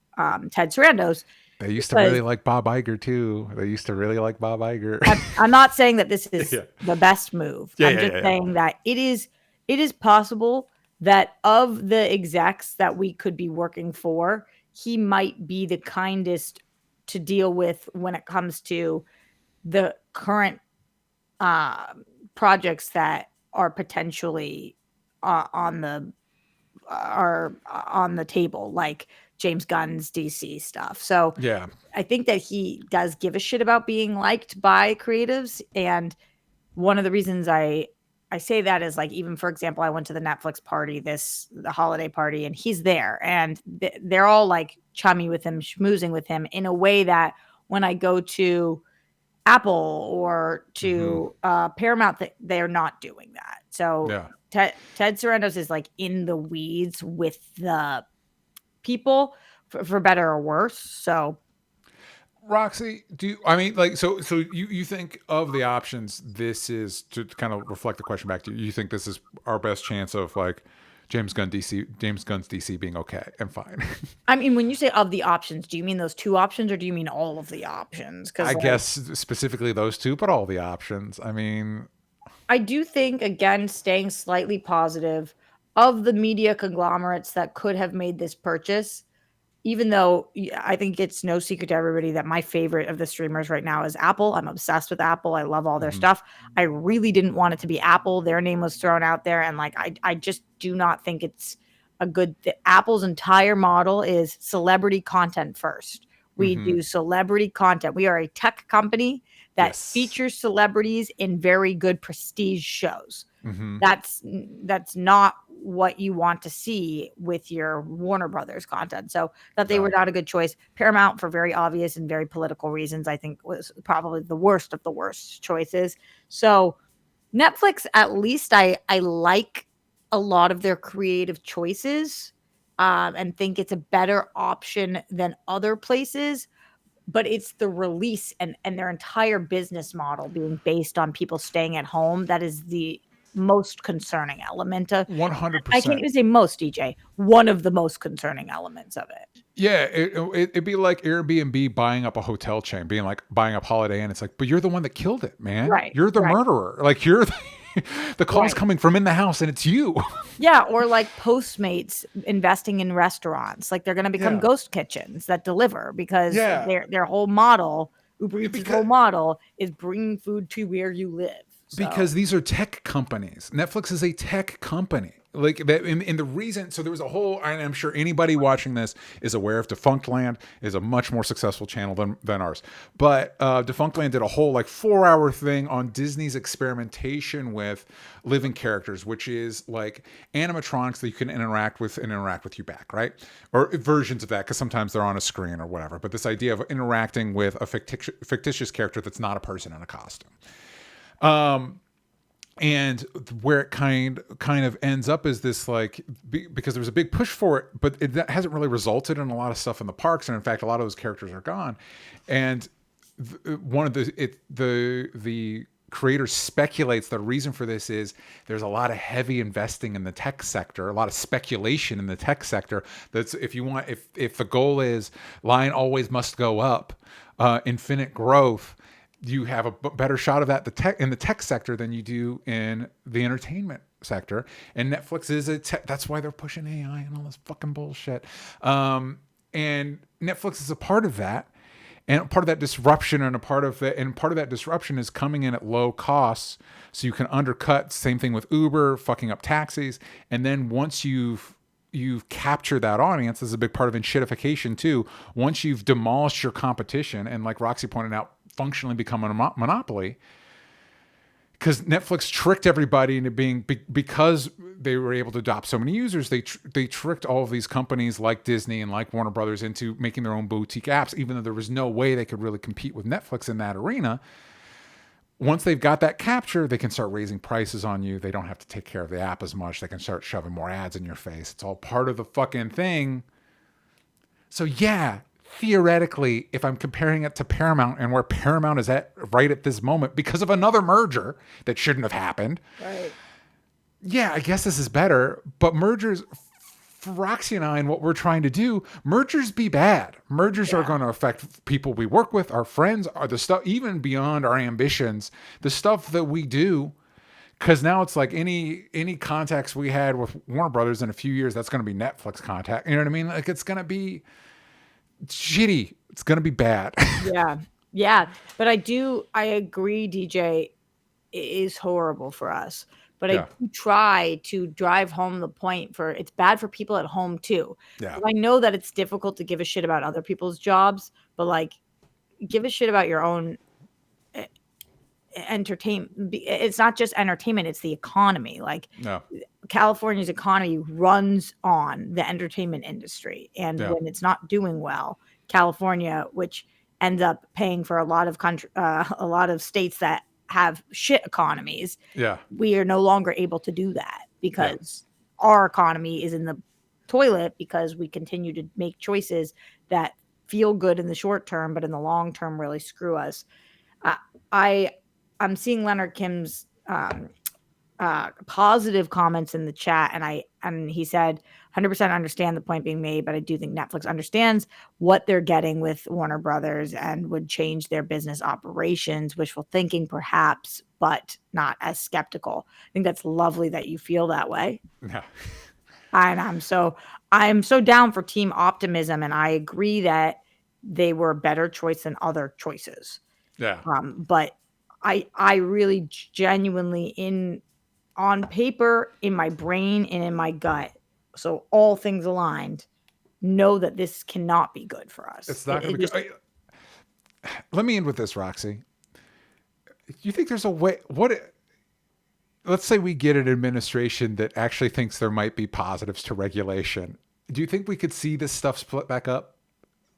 Ted Sarandos They used to because really like Bob Iger too. They used to really like Bob Iger. I'm not saying that this is Yeah, the best move. yeah, I'm yeah, just yeah, yeah. saying that it is possible that of the execs that we could be working for, he might be the kindest to deal with when it comes to the current uh, projects that are potentially on the are on the table, like James Gunn's DC stuff. So Yeah. I think that he does give a shit about being liked by creatives. And one of the reasons I say that is, like, even for example, I went to the Netflix party, the holiday party, and he's there, and they're all like chummy with him, schmoozing with him in a way that when I go to Apple or Hmm. to Paramount, that they're not doing that. So Yeah. Ted Sarandos is like in the weeds with the people, for better or worse. So Roxy, I mean, like, so you think of the options, this is to kind of reflect the question back to you. You think this is our best chance of like James Gunn's DC being okay and fine. I mean, when you say of the options, do you mean those 2 options, or do you mean all of the options? I Because, like, guess specifically those two, but all the options. I mean, I do think, again, staying slightly positive, of the media conglomerates that could have made this purchase, even though I think it's no secret to everybody that my favorite of the streamers right now is Apple. I'm obsessed with Apple. I love all their mhm, stuff. I really didn't want it to be Apple. Their name was thrown out there, and like I just do not think it's a good Apple's entire model is celebrity content first. We mhm, do celebrity content. We are a tech company that yes, features celebrities in very good prestige shows. mhm, That's not what you want to see with your Warner Brothers content. So that they were no, not a good choice. Paramount, for very obvious and very political reasons, I think was probably the worst of the worst choices. So Netflix, at least I like a lot of their creative choices, and think it's a better option than other places. But it's the release and their entire business model being based on people staying at home that is the most concerning element of. one hundred I can't percent. even say most, DJ. One of the most concerning elements of it. Yeah, it'd be like Airbnb buying up a hotel chain, being like buying up Holiday Inn. It's like, but you're the one that killed it, man. Right, You're the right, murderer. Like you're the call's right. coming from in the house, and it's you. Yeah, or like Postmates investing in restaurants. Like, they're gonna become Yeah, ghost kitchens that deliver, because yeah. their whole model, Uber Eats' Because whole model is bringing food to where you live. So these are tech companies. Netflix is a tech company. Like that, and the reason. So there was a whole. And I'm sure anybody watching this is aware of Defunct Land is a much more successful channel than ours. But Defunct Land did a whole like 4 hour thing on Disney's experimentation with living characters, which is like animatronics that you can interact with and interact with you back, right? Or versions of that, because sometimes they're on a screen or whatever. But this idea of interacting with a fictitious character that's not a person in a costume. And where it kind of ends up is this, like, because there was a big push for it, but that hasn't really resulted in a lot of stuff in the parks, and in fact a lot of those characters are gone. And one of the creator speculates the reason for this is there's a lot of heavy investing in the tech sector, a lot of speculation in the tech sector. That's, if the goal is line always must go up, infinite growth, you have a better shot of that in the tech sector than you do in the entertainment sector. And Netflix is that's why they're pushing AI and all this fucking bullshit. And Netflix is a part of that, and part of that disruption, and part of that disruption is coming in at low costs, so you can undercut. Same thing with Uber fucking up taxis, and then once you've captured that audience, this is a big part of enshittification too. Once you've demolished your competition and, like Roxy pointed out, functionally become a monopoly, because Netflix tricked everybody into being because they were able to adopt so many users. They tricked all of these companies like Disney and like Warner Brothers into making their own boutique apps, even though there was no way they could really compete with Netflix in that arena. Once they've got that capture, they can start raising prices on you. They don't have to take care of the app as much. They can start shoving more ads in your face. It's all part of the fucking thing. So yeah, theoretically, if I'm comparing it to Paramount and where Paramount is at right at this moment because of another merger that shouldn't have happened, Right. yeah, I guess this is better. But mergers, for Roxy and I and what we're trying to do, mergers be bad. Mergers are Yeah. going to affect people we work with, our friends, are the stuff even beyond our ambitions, the stuff that we do. Because now it's like any contacts we had with Warner Brothers in a few years, that's going to be Netflix contact. You know what I mean? Like it's going to be shitty. It's going to be bad. Yeah. Yeah. But I agree, DJ, it is horrible for us. But I Yeah. do try to drive home the point for it's bad for people at home too. Yeah. 'Cause I know that it's difficult to give a shit about other people's jobs, but like give a shit about your own entertainment. It's not just entertainment, it's the economy. Like No. California's economy runs on the entertainment industry. And Yeah. when it's not doing well, California, which ends up paying for a lot of states that have shit economies, Yeah. we are no longer able to do that because our economy is in the toilet because we continue to make choices that feel good in the short term, but in the long term really screw us. I I'm seeing Leonard Kim's positive comments in the chat, and he said 100% understand the point being made, but I do think Netflix understands what they're getting with Warner Brothers and would change their business operations. Wishful thinking, perhaps, but not as skeptical. I think that's lovely that you feel that way, Yeah. and I'm so down for team optimism, and I agree that they were a better choice than other choices. Yeah. But I really genuinely on paper, in my brain, and in my gut, so all things aligned, know that this cannot be good for us. It's not going to be good. Let me end with this, Roxy. Do you think there's a way? Let's say we get an administration that actually thinks there might be positives to regulation. Do you think we could see this stuff split back up?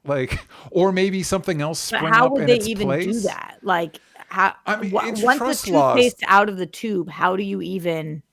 Like, or maybe something else spring But how up would in they its even place? do that? Like, how? I mean, Once antitrust the laws. toothpaste's out of the tube, how do you even?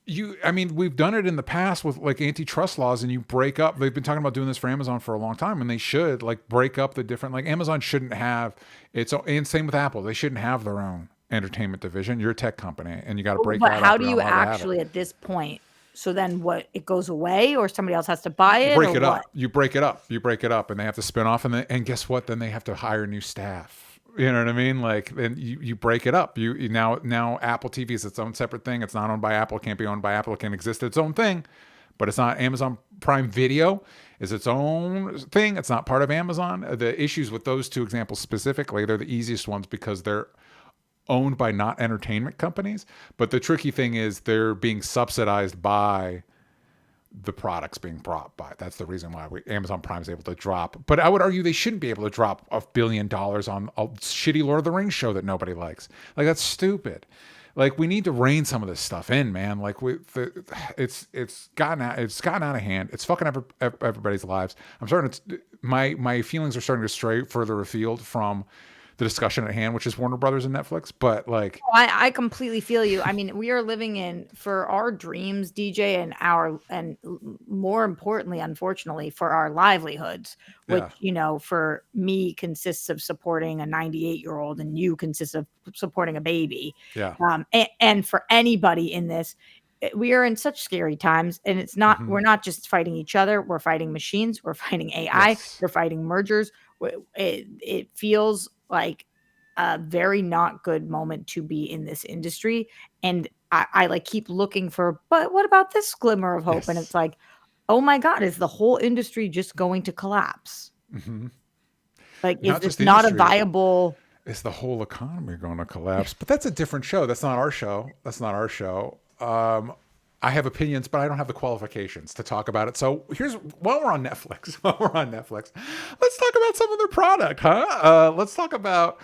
I mean, we've done it in the past with like antitrust laws, and you break up. They've been talking about doing this for Amazon for a long time, and they should like break up the different. Like Amazon shouldn't have its own, and same with Apple. They shouldn't have their own entertainment division. You're a tech company, and you got to break But that how up. do You're you not allowed to have it. actually at this point? So then what? It goes away, or somebody else has to buy it, break or it what? up. You break it up. You break it up, and they have to spin off, and guess what? Then they have to hire new staff. You know what I mean? Like, then you break it up. You now Apple TV is its own separate thing. It's not owned by Apple. It can't be owned by Apple. It can exist its own thing, but it's not. Amazon Prime Video is its own thing. It's not part of Amazon. The issues with those two examples specifically, they're the easiest ones because they're owned by not entertainment companies. But the tricky thing is they're being subsidized by the products being brought by. That's the reason why Amazon Prime is able to drop. But I would argue they shouldn't be able to drop $1 billion on a shitty Lord of the Rings show that nobody likes. Like that's stupid. Like we need to rein some of this stuff in, man. Like it's gotten out of hand. It's fucking everybody's lives. I'm starting to my feelings are starting to stray further afield from the discussion at hand, which is Warner Brothers and Netflix. But like, I completely feel you. I mean, we are living for our dreams, DJ, and more importantly, unfortunately, for our livelihoods, which, for me consists of supporting a 98-year-old and you consists of supporting a baby. yeah, And for anybody in this, we are in such scary times, and it's not, we're not just fighting each other. We're fighting machines. We're fighting AI. Yes. We're fighting mergers. It feels like a very not good moment to be in this industry. And I like keep looking for, but what about this glimmer of hope? Yes. And it's like, oh my God, is the whole industry just going to collapse? Like, Not is just this the not a industry. viable? Is the whole economy going to collapse? But that's a different show. That's not our show. I have opinions, but I don't have the qualifications to talk about it. So while we're on Netflix, let's talk about some of their product, huh? Let's talk about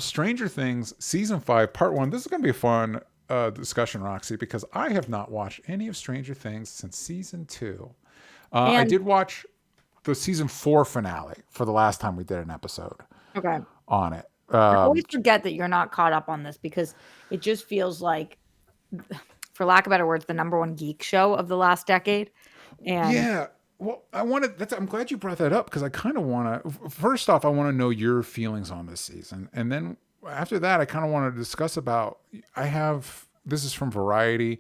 Stranger Things Season 5, Part 1. This is going to be a fun discussion, Roxy, because I have not watched any of Stranger Things since season 2. I And did watch the season 4 finale for the last time we did an episode okay, on it. I always forget that you're not caught up on this because it just feels like, for lack of better words, the number one geek show of the last decade. And Yeah. Well, I wanted. I'm glad you brought that up because I kind of want to. First off, I want to know your feelings on this season, and then after that, I kind of want to discuss about. I have. This is from Variety.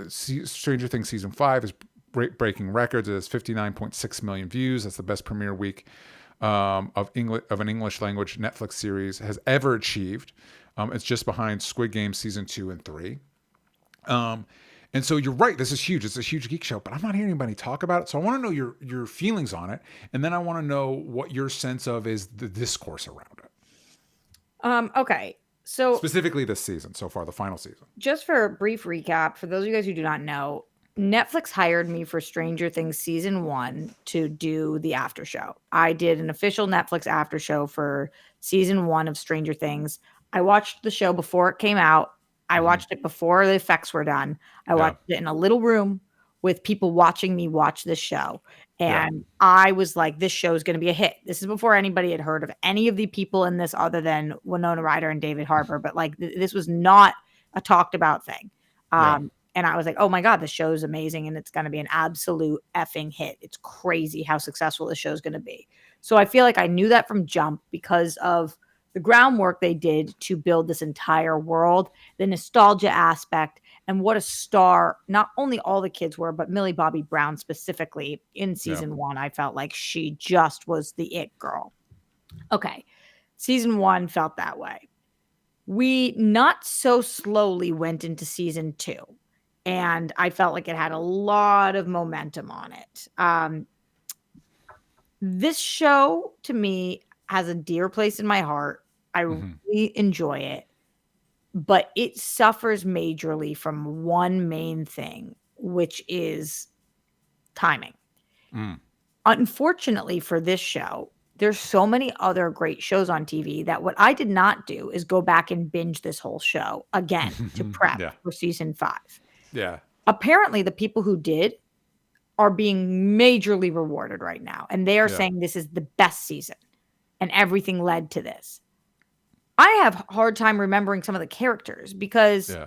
Stranger Things season 5 is breaking records. It has 59.6 million views. That's the best premiere week of an English language Netflix series has ever achieved. It's just behind Squid Game season 2 and 3. And so you're right. This is huge. It's a huge geek show, but I'm not hearing anybody talk about it. So I want to know your feelings on it, and then I want to know what your sense of is the discourse around it, okay, so specifically this season so far, the final season. just for a brief recap, for those of you guys who do not know, Netflix hired me for Stranger Things season 1 to do the after show. I did an official Netflix after show for season 1 of Stranger Things. I watched the show before it came out. I watched it before the effects were done. I Yeah. watched it in a little room with people watching me watch this show. Yeah. And I was like, this show is going to be a hit. This is before anybody had heard of any of the people in this other than Winona Ryder and David Harbour. But like, this was not a talked about thing. Yeah. And I was like, oh my God, the show's amazing. And it's going to be an absolute effing hit. It's crazy how successful the show's going to be. So I feel like I knew that from jump because of the groundwork they did to build this entire world, the nostalgia aspect, and what a star not only all the kids were, but Millie Bobby Brown specifically in season 1. I felt like she just was the it girl. Okay. Season 1 felt that way. We not so slowly went into season 2. And I felt like it had a lot of momentum on it. This show, to me, has a dear place in my heart. I really enjoy it, but it suffers majorly from one main thing, which is timing. Unfortunately for this show, there's so many other great shows on TV that what I did not do is go back and binge this whole show again to prep Yeah. for season 5. Yeah. Apparently, the people who did are being majorly rewarded right now, and they are saying this is the best season, and everything led to this. I have a hard time remembering some of the characters because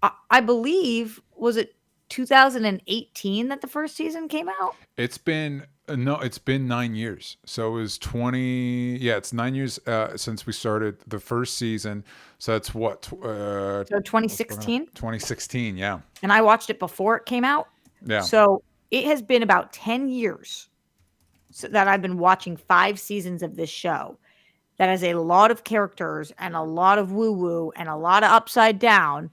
I believe, was it 2018 that the first season came out? It's been no, it's been 9 years. So it was 20. Yeah, it's 9 years since we started the first season. So that's what So 2016, 2016. Yeah. and I watched it before it came out. Yeah. So it has been about 10 years that I've been watching 5 seasons of this show. That has a lot of characters and a lot of woo-woo and a lot of upside down.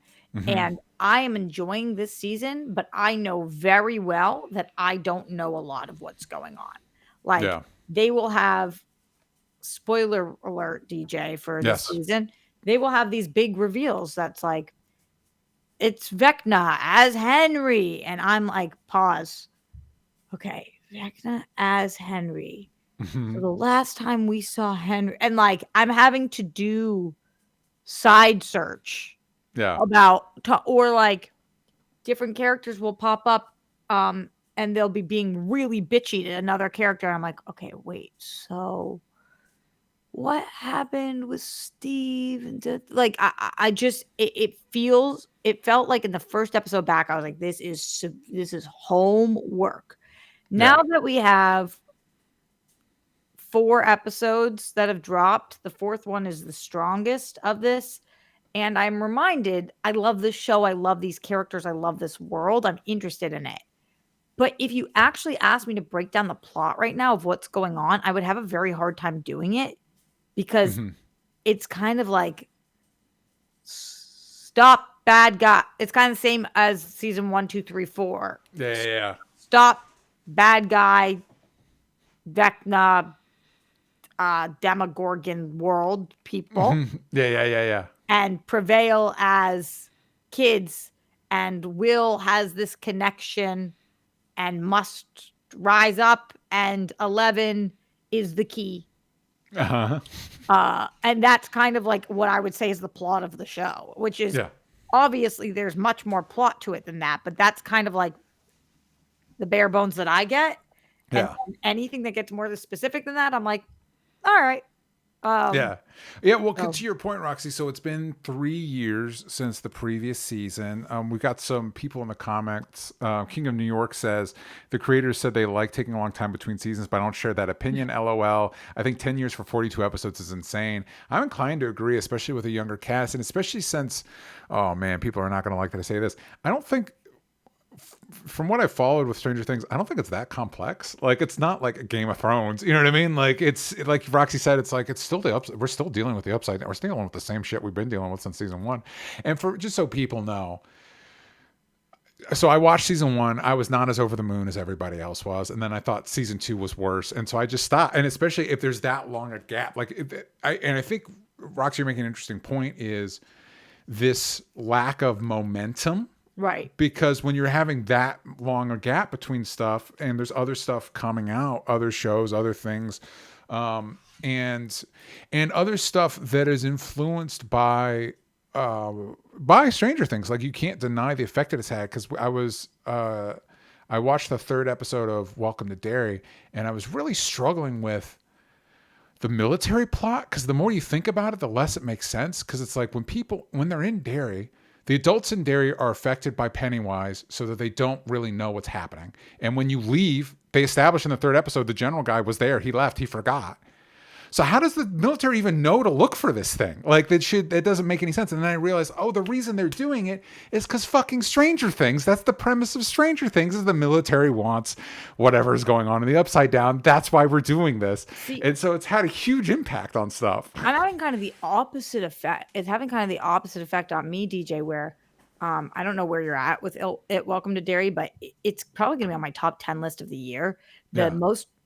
And I am enjoying this season, but I know very well that I don't know a lot of what's going on. Like, they will have, spoiler alert, DJ, for this season, they will have these big reveals that's like, it's Vecna as Henry. And I'm like, pause. Okay, Vecna as Henry. So the last time we saw Henry, and like I'm having to do side search about, or like different characters will pop up and they'll be being really bitchy to another character. I'm like, okay, wait, so what happened with Steve? And like, I just, it felt like in the first episode back, I was like, this is homework. Now that we have 4 episodes that have dropped, the 4th one is the strongest of this. And I'm reminded, I love this show. I love these characters. I love this world. I'm interested in it. But if you actually ask me to break down the plot right now of what's going on, I would have a very hard time doing it because it's kind of like, stop bad guy. It's kind of the same as season 1, 2, 3, 4. Yeah. Stop bad guy, Vecna, Demogorgon world people. Yeah. And prevail as kids, and Will has this connection and must rise up, and 11 is the key. And that's kind of like what I would say is the plot of the show, which is obviously there's much more plot to it than that, but that's kind of like the bare bones that I get. And Yeah. then anything that gets more specific than that, I'm like, all right. Um, Yeah. Yeah. Well, so to your point, Roxy, so it's been 3 years since the previous season. We've got some people in the comments. King of New York says the creators said they like taking a long time between seasons, but I don't share that opinion. LOL. I think 10 years for 42 episodes is insane. I'm inclined to agree, especially with a younger cast, and especially since, oh man, people are not going to like that I say this. I don't think from what I followed with Stranger Things, I don't think it's that complex. Like it's not like a Game of Thrones. You know what I mean? Like it's like Roxy said, it's like it's still the ups. We're still dealing with the upside down. We're still dealing with the same shit we've been dealing with since season one. And for just so people know, so I watched season one. I was not as over the moon as everybody else was, and then I thought season two was worse, and so I just stopped. And especially if there's that long a gap, like I think Roxy, you're making an interesting point. Is this lack of momentum? right. Because when you're having that long a gap between stuff and there's other stuff coming out, other shows, other things, and other stuff that is influenced by Stranger Things, like you can't deny the effect it has had. Because I watched the third episode of Welcome to Derry, and I was really struggling with the military plot, because the more you think about it, the less it makes sense. Because it's like when they're in Derry, the adults in Derry are affected by Pennywise so that they don't really know what's happening. And when you leave, they establish in the third episode the general guy was there. He left. He forgot. So how does the military even know to look for this thing? Like that doesn't make any sense. And then I realized, oh, the reason they're doing it is because fucking Stranger Things. That's the premise of Stranger Things, is the military wants whatever is going on in the Upside Down. That's why we're doing this. See, And so it's had a huge impact on stuff. I'm having kind of the opposite effect. It's having kind of the opposite effect on me, DJ, where I don't know where you're at with it Welcome to Derry, but it's probably going to be on my top 10 list of the year. Yeah.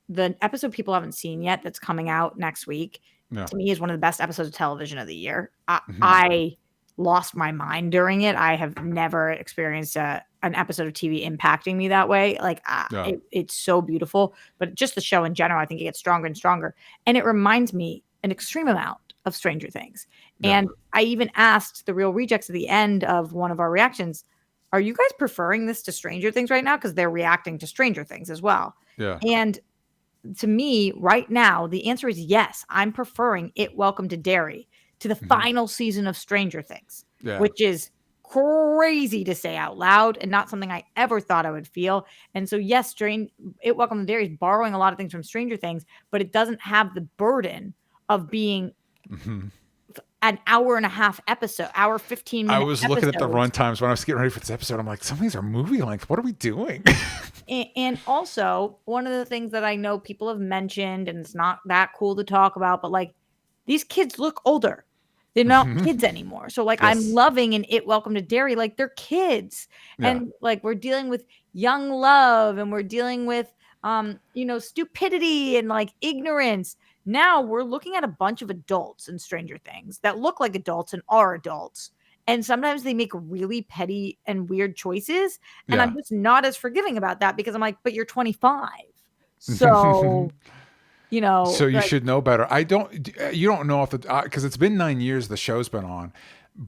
The episode people haven't seen yet that's coming out next week, Yeah. to me, is one of the best episodes of television of the year. Mhm. I lost my mind during it. I have never experienced an episode of TV impacting me that way. Like Yeah. it's so beautiful, but just the show in general, I think it gets stronger and stronger. And it reminds me an extreme amount of Stranger Things. Yeah. And I even asked the Real Rejects at the end of one of our reactions, are you guys preferring this to Stranger Things right now? Because they're reacting to Stranger Things as well. Yeah. And to me, right now, the answer is yes. I'm preferring It Welcome to Derry to the final season of Stranger Things, Yeah. which is crazy to say out loud and not something I ever thought I would feel. And so, yes, It Welcome to Derry is borrowing a lot of things from Stranger Things, but it doesn't have the burden of being an hour and a half episode, hour 15 I minute was looking at the episodes. runtimes when I was getting ready for this episode. I'm like, some of these are movie length. What are we doing? And also, one of the things that I know people have mentioned, and it's not that cool to talk about, but like these kids look older. They're not kids anymore. So like I'm Yes. loving in It Welcome to Derry, like they're kids. Yeah. And like we're dealing with young love and we're dealing with stupidity and like ignorance. Now we're looking at a bunch of adults in Stranger Things that look like adults and are adults. And sometimes they make really petty and weird choices. And I'm Yeah. just not as forgiving about that because I'm like, but you're 25. So, So you like, should know better. You don't know if because it's been 9 years the show's been on,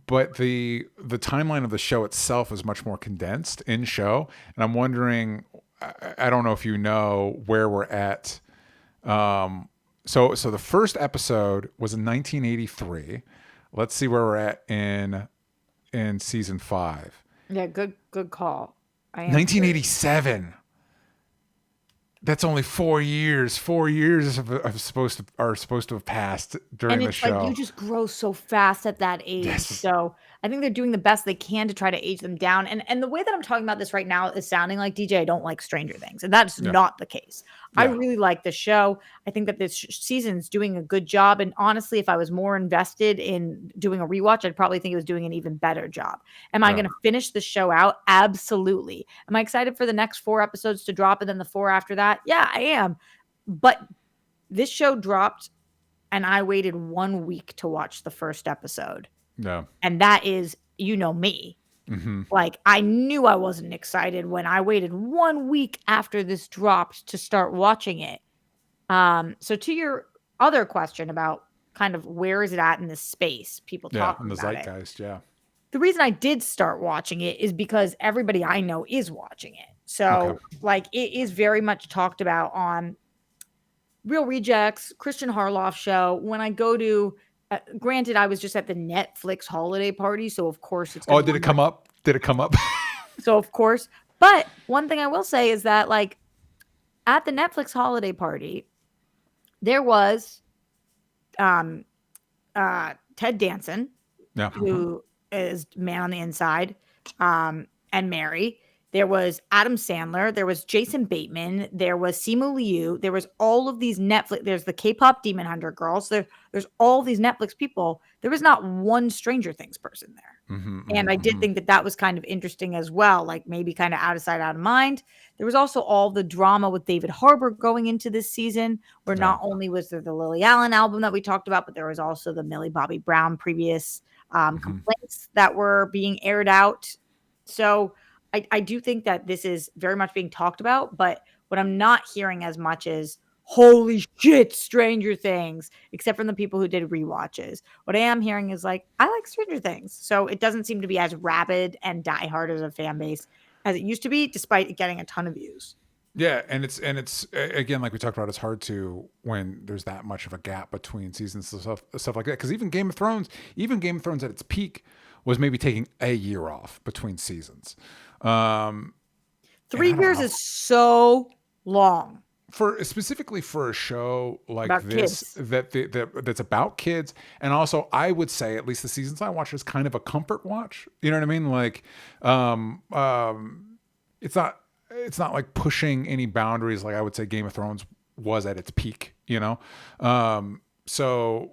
but the timeline of the show itself is much more condensed in show. And I'm wondering, I don't know if you know where we're at. So the first episode was in 1983. Let's see where we're at in season 5. yeah, good call. I am 1987. That's only 4 years. 4 years are supposed to have passed during And the it's like show. you just grow so fast at that age. Yes. So I think they're doing the best they can to try to age them down. And the way that I'm talking about this right now is sounding like DJ, I don't like Stranger Things. And that's Yeah. not the case. I Yeah. really like the show. I think that this season's doing a good job. And honestly, if I was more invested in doing a rewatch, I'd probably think it was doing an even better job. Am I Yeah. going to finish the show out? Absolutely. Am I excited for the next 4 episodes to drop and then the 4 after that? Yeah, I am. But this show dropped and I waited 1 week to watch the first episode. Yeah. And that is, me. Mm-hmm. Like, I knew I wasn't excited when I waited 1 week after this dropped to start watching it. So to your other question about kind of where is it at in this space, people Yeah. talking And the about it. zeitgeist. Yeah. the reason I did start watching it is because everybody I know is watching it. Okay. So, like, it is very much talked about on Real Rejects, Christian Harloff show. When I go to, granted, I was just at the Netflix holiday party, so of course it's going Oh, to be did it on my. come up? Did it come up? So of course, but one thing I will say is that like at the Netflix holiday party, there was um Ted Danson, Yeah. who is Man on the Inside, and Mary. There was Adam Sandler. There was Jason Bateman. There was Simu Liu. There was all of these Netflix. There's the K-pop Demon Hunter girls. There's all these Netflix people. There was not one Stranger Things person there. Mm-hmm, And mm-hmm, I did mm-hmm. think that that was kind of interesting as well, like maybe kind of out of sight, out of mind. There was also all the drama with David Harbour going into this season, where Yeah. not only was there the Lily Allen album that we talked about, but there was also the Millie Bobby Brown previous Mm-hmm. complaints that were being aired out. So I do think that this is very much being talked about, but what I'm not hearing as much is holy shit, Stranger Things, except from the people who did rewatches. What I am hearing is like, I like Stranger Things. So it doesn't seem to be as rabid and diehard as a fan base as it used to be, despite it getting a ton of views. Yeah, and it's again, like we talked about, it's hard to when there's that much of a gap between seasons and stuff like that. Because even Game of Thrones at its peak was maybe taking a year off between seasons. Um, and Three I don't years know, is so long for specifically for a show like about this kids. that's about kids, and also I would say at least the seasons I watch is kind of a comfort watch. You know what I mean? Like, um, um, it's not like pushing any boundaries like I would say Game of Thrones was at its peak. You know, so.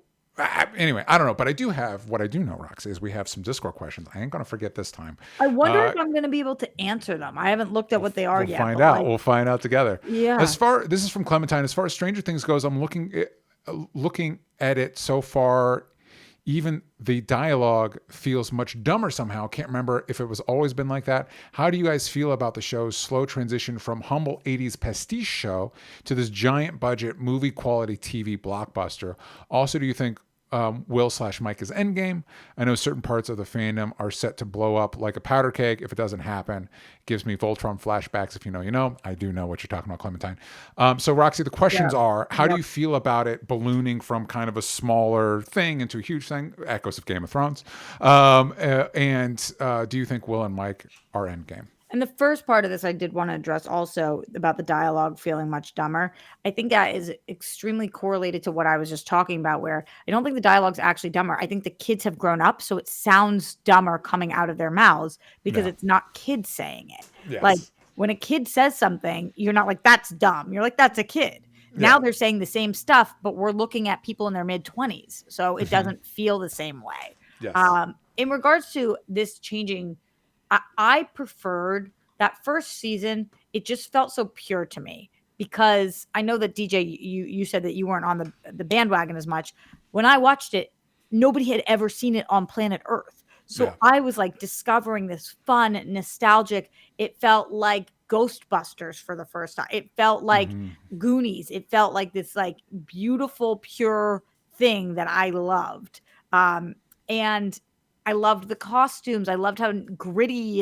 Anyway, I don't know, but I do have what I do know, Roxy, is we have some Discord questions. I ain't gonna forget this time. I wonder if Uh, I'm going to be able to answer them. I haven't looked at what they are We'll yet, find but out. like, We'll find out together. yeah. This is from Clementine. As far as Stranger Things goes, I'm looking at it so far. Even the dialogue feels much dumber somehow. Can't remember if it was always been like that. How do you guys feel about the show's slow transition from humble 80s pastiche show to this giant budget movie quality TV blockbuster? Also, do you think Will/Mike is endgame? I know certain parts of the fandom are set to blow up like a powder keg. If it doesn't happen, gives me Voltron flashbacks. If you know, you know. I do know what you're talking about, Clementine. So, Roxy, the questions Yeah. are: how do Yep. you feel about it ballooning from kind of a smaller thing into a huge thing? Echoes of Game of Thrones. And do you think Will and Mike are endgame? And the first part of this, I did want to address also about the dialogue feeling much dumber. I think that is extremely correlated to what I was just talking about, where I don't think the dialogue's actually dumber. I think the kids have grown up, so it sounds dumber coming out of their mouths because Yeah. it's not kids saying it. Like Yes. when a kid says something, you're not like, that's dumb. You're like, that's a kid. Yeah. Now they're saying the same stuff, but we're looking at people in their mid 20s. So it Mhm. doesn't feel the same way. Yes. In regards to this changing, I preferred that first season. It just felt so pure to me because I know that DJ, you said that you weren't on the bandwagon as much. When I watched it, nobody had ever seen it on planet Earth. So Yeah. I was like discovering this fun, nostalgic. It felt like Ghostbusters for the first time. It felt like Mhm. Goonies. It felt like this like beautiful, pure thing that I loved. And I loved the costumes. I loved how gritty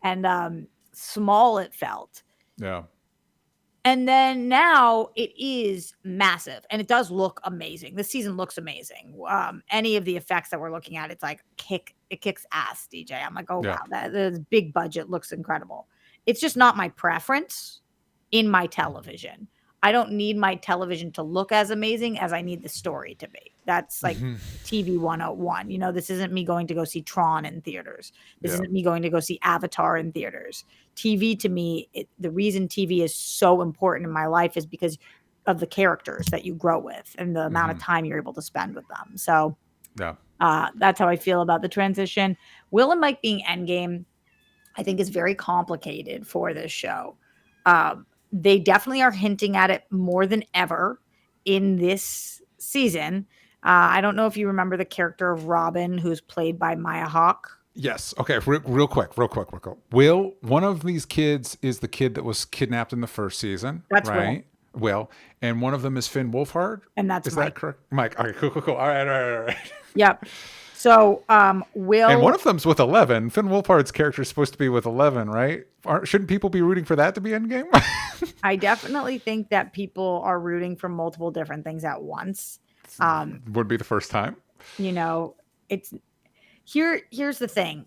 and small it felt. Yeah. And then now it is massive and it does look amazing. This season looks amazing. Any of the effects that we're looking at, it's like it kicks ass, DJ. I'm like, oh Yeah. wow, that the big budget looks incredible. It's just not my preference in my television. I don't need my television to look as amazing as I need the story to be. That's like Mhm. TV 101. You know, this isn't me going to go see Tron in theaters. This Yeah. isn't me going to go see Avatar in theaters. TV to me, the reason TV is so important in my life is because of the characters that you grow with and the amount of Mhm. time you're able to spend with them. So Yeah. that's how I feel about the transition. Will and Mike being Endgame, I think is very complicated for this show. They definitely are hinting at it more than ever in this season. I don't know if you remember the character of Robin, who's played by Maya Hawke. Yes. Okay. Real quick. Will, one of these kids is the kid that was kidnapped in the first season, That's Will, right? Will, and one of them is Finn Wolfhard. and that's Is that Mike. correct? Mike. Okay. Cool. All right. Yep. So And one Will, of them's with 11. Finn Wolfhard's character is supposed to be with 11, right? Shouldn't people be rooting for that to be Endgame? I definitely think that people are rooting for multiple different things at once. Um, Would be the first time. you know, it's here's the thing.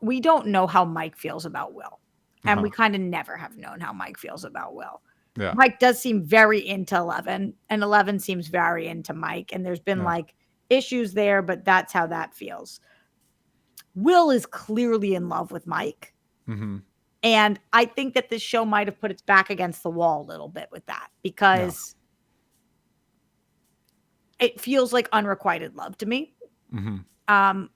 We don't know how Mike feels about Will. And Uh-huh. we kind of never have known how Mike feels about Will. Yeah. Mike does seem very into 11, and 11 seems very into Mike. And there's been Yeah. like issues there, but that's how that feels. Will is clearly in love with Mike. Mm-hmm. And I think that this show might have put its back against the wall a little bit with that Yeah. because it feels like unrequited love to me. Mm-hmm.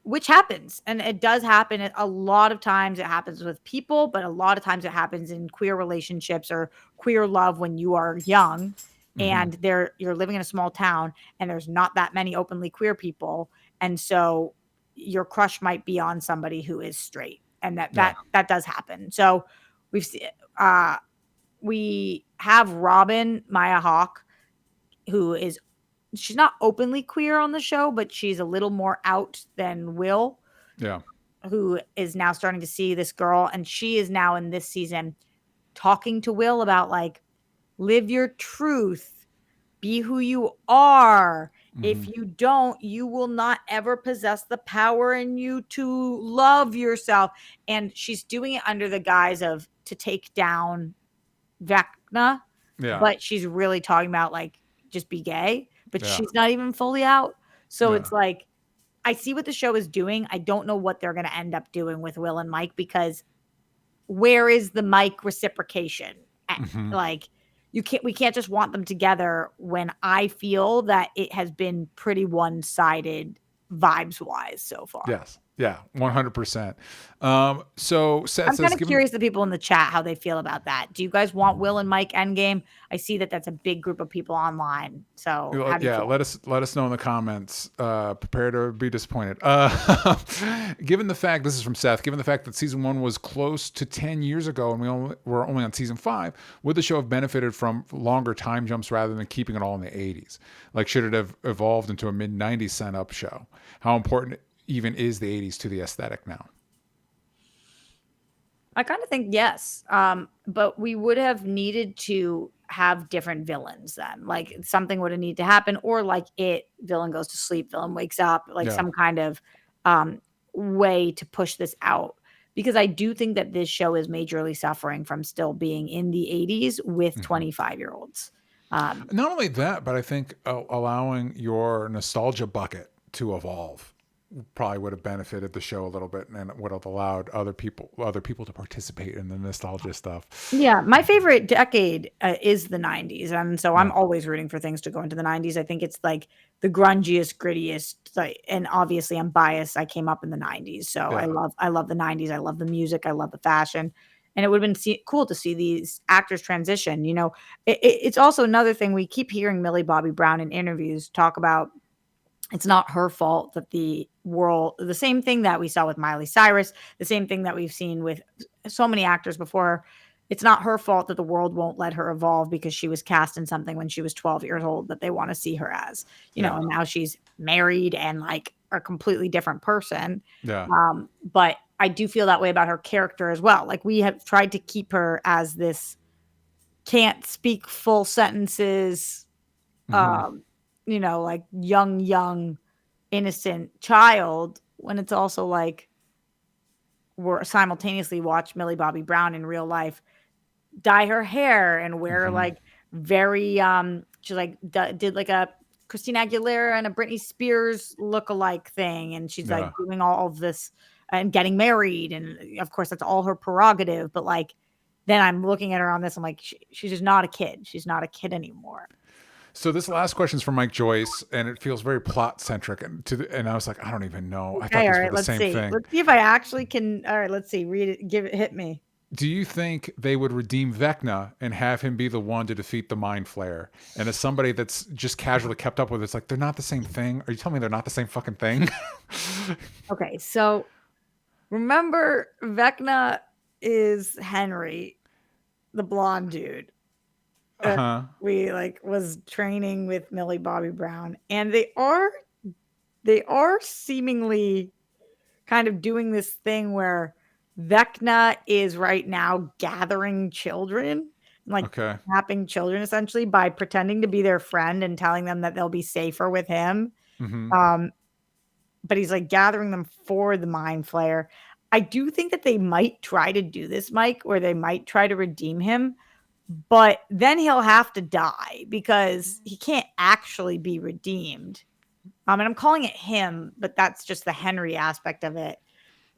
Which happens, and it does happen. A lot of times it happens with people, but a lot of times it happens in queer relationships or queer love when you are young Mm-hmm. and you're living in a small town and there's not that many openly queer people. And so your crush might be on somebody who is straight. And that Yeah. that that does happen. So we've seen uh we have Robin Maya Hawk, who is she's not openly queer on the show, but she's a little more out than Will, Yeah. who is now starting to see this girl. And she is now in this season talking to Will about like, live your truth, be who you are. Mm-hmm. If you don't, you will not ever possess the power in you to love yourself. And she's doing it under the guise of to take down Vecna, Yeah. but she's really talking about like just be gay, but Yeah. she's not even fully out. So Yeah. it's like I see what the show is doing. I don't know what they're going to end up doing with Will and Mike because where is the Mike reciprocation? Mm-hmm. Like we can't just want them together when I feel that it has been pretty one-sided vibes wise so far. Yes. Yeah. 100%. So Seth I'm kind says, of given curious the people in the chat how they feel about that. Do you guys want Will and Mike endgame? I see that that's a big group of people online. So how do you yeah, feel? let us know in the comments. Prepare to be disappointed. Given the fact this is from Seth, given the fact that season 1 was close to 10 years ago and we're only on season 5, would the show have benefited from longer time jumps rather than keeping it all in the 80s? Like, should it have evolved into a mid 90s sent up show? How important even is the 80s to the aesthetic now? I kind of think yes. But we would have needed to have different villains then. Like something would have needed to happen, or like villain goes to sleep, villain wakes up, like Yeah. some kind of um way to push this out. Because I do think that this show is majorly suffering from still being in the 80s with Mm-hmm. 25-year-olds. Um, Not only that, but I think allowing your nostalgia bucket to evolve probably would have benefited the show a little bit and would have allowed other people to participate in the nostalgia stuff. Yeah, my favorite decade is the 90s. And so I'm Yeah. always rooting for things to go into the 90s. I think it's like the grungiest, grittiest, like, and obviously I'm biased. I came up in the 90s. So I Yeah. love the 90s. I love the music. I love the fashion. And it would have been cool to see these actors transition. It's also another thing we keep hearing Millie Bobby Brown in interviews talk about. It's not her fault that the same thing that we saw with Miley Cyrus, the same thing that we've seen with so many actors before her. It's not her fault that the world won't let her evolve because she was cast in something when she was 12 years old that they want to see her as, Yeah. and now she's married and like a completely different person. Yeah. But I do feel that way about her character as well. Like we have tried to keep her as this can't speak full sentences, Mm-hmm. um, like young, innocent child when it's also like we're simultaneously watch Millie Bobby Brown in real life dye her hair and wear Mm-hmm. like very she like did like a Christina Aguilera and a Britney Spears look-alike thing, and she's like Yeah. doing all of this and getting married, and of course that's all her prerogative, but like then I'm looking at her on this, I'm like she's just not a kid, she's not a kid anymore. So this last question is from Mike Joyce, and it feels very plot centric. And I was like, I don't even know. I thought Okay, all these were right, the let's same see. thing. Let's see if I actually can. All right, let's see. Read it. Give it. Hit me. Do you think they would redeem Vecna and have him be the one to defeat the Mind Flayer? And as somebody that's just casually kept up with it, it's like, they're not the same thing. Are you telling me they're not the same fucking thing? Okay, so remember, Vecna is Henry, the blonde dude. Uh-huh. We like was training with Millie Bobby Brown, and they are they are seemingly kind of doing this thing where Vecna is right now gathering children, like Okay. kidnapping children essentially by pretending to be their friend and telling them that they'll be safer with him. Mm-hmm. Um, but he's like gathering them for the mind flayer. I do think that they might try to do this, Mike, or they might try to redeem him, but then he'll have to die because he can't actually be redeemed. And I'm calling it him, but that's just the Henry aspect of it.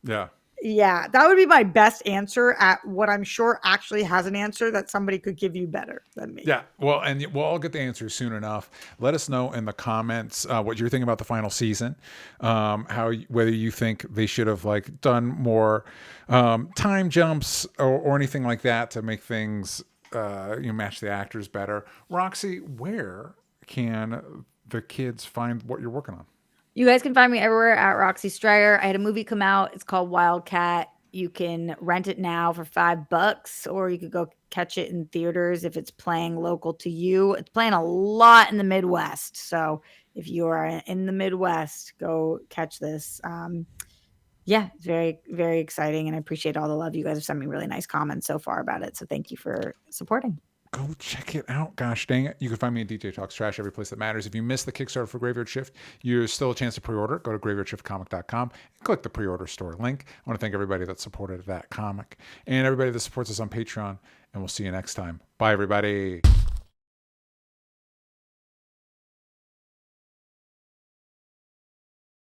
Yeah. Yeah, that would be my best answer at what I'm sure actually has an answer that somebody could give you better than me. Yeah, well, and we'll all get the answers soon enough. Let us know in the comments what you're thinking about the final season, whether you think they should have like done more time jumps or anything like that to make things match the actors better. Roxy, where can the kids find what you're working on? You guys can find me everywhere at Roxy Stryer. I had a movie come out. It's called Wildcat. You can rent it now for $5, or you could go catch it in theaters if it's playing local to you. It's playing a lot in the Midwest. So if you are in the Midwest, go catch this. Yeah, it's very, very exciting. And I appreciate all the love. You guys have sent me really nice comments so far about it. So thank you for supporting. Go check it out. Gosh dang it. You can find me at DJ Talks Trash every place that matters. If you missed the Kickstarter for Graveyard Shift, there's still a chance to pre-order. Go to graveyardshiftcomic.com and click the pre-order store link. I want to thank everybody that supported that comic and everybody that supports us on Patreon. And we'll see you next time. Bye, everybody.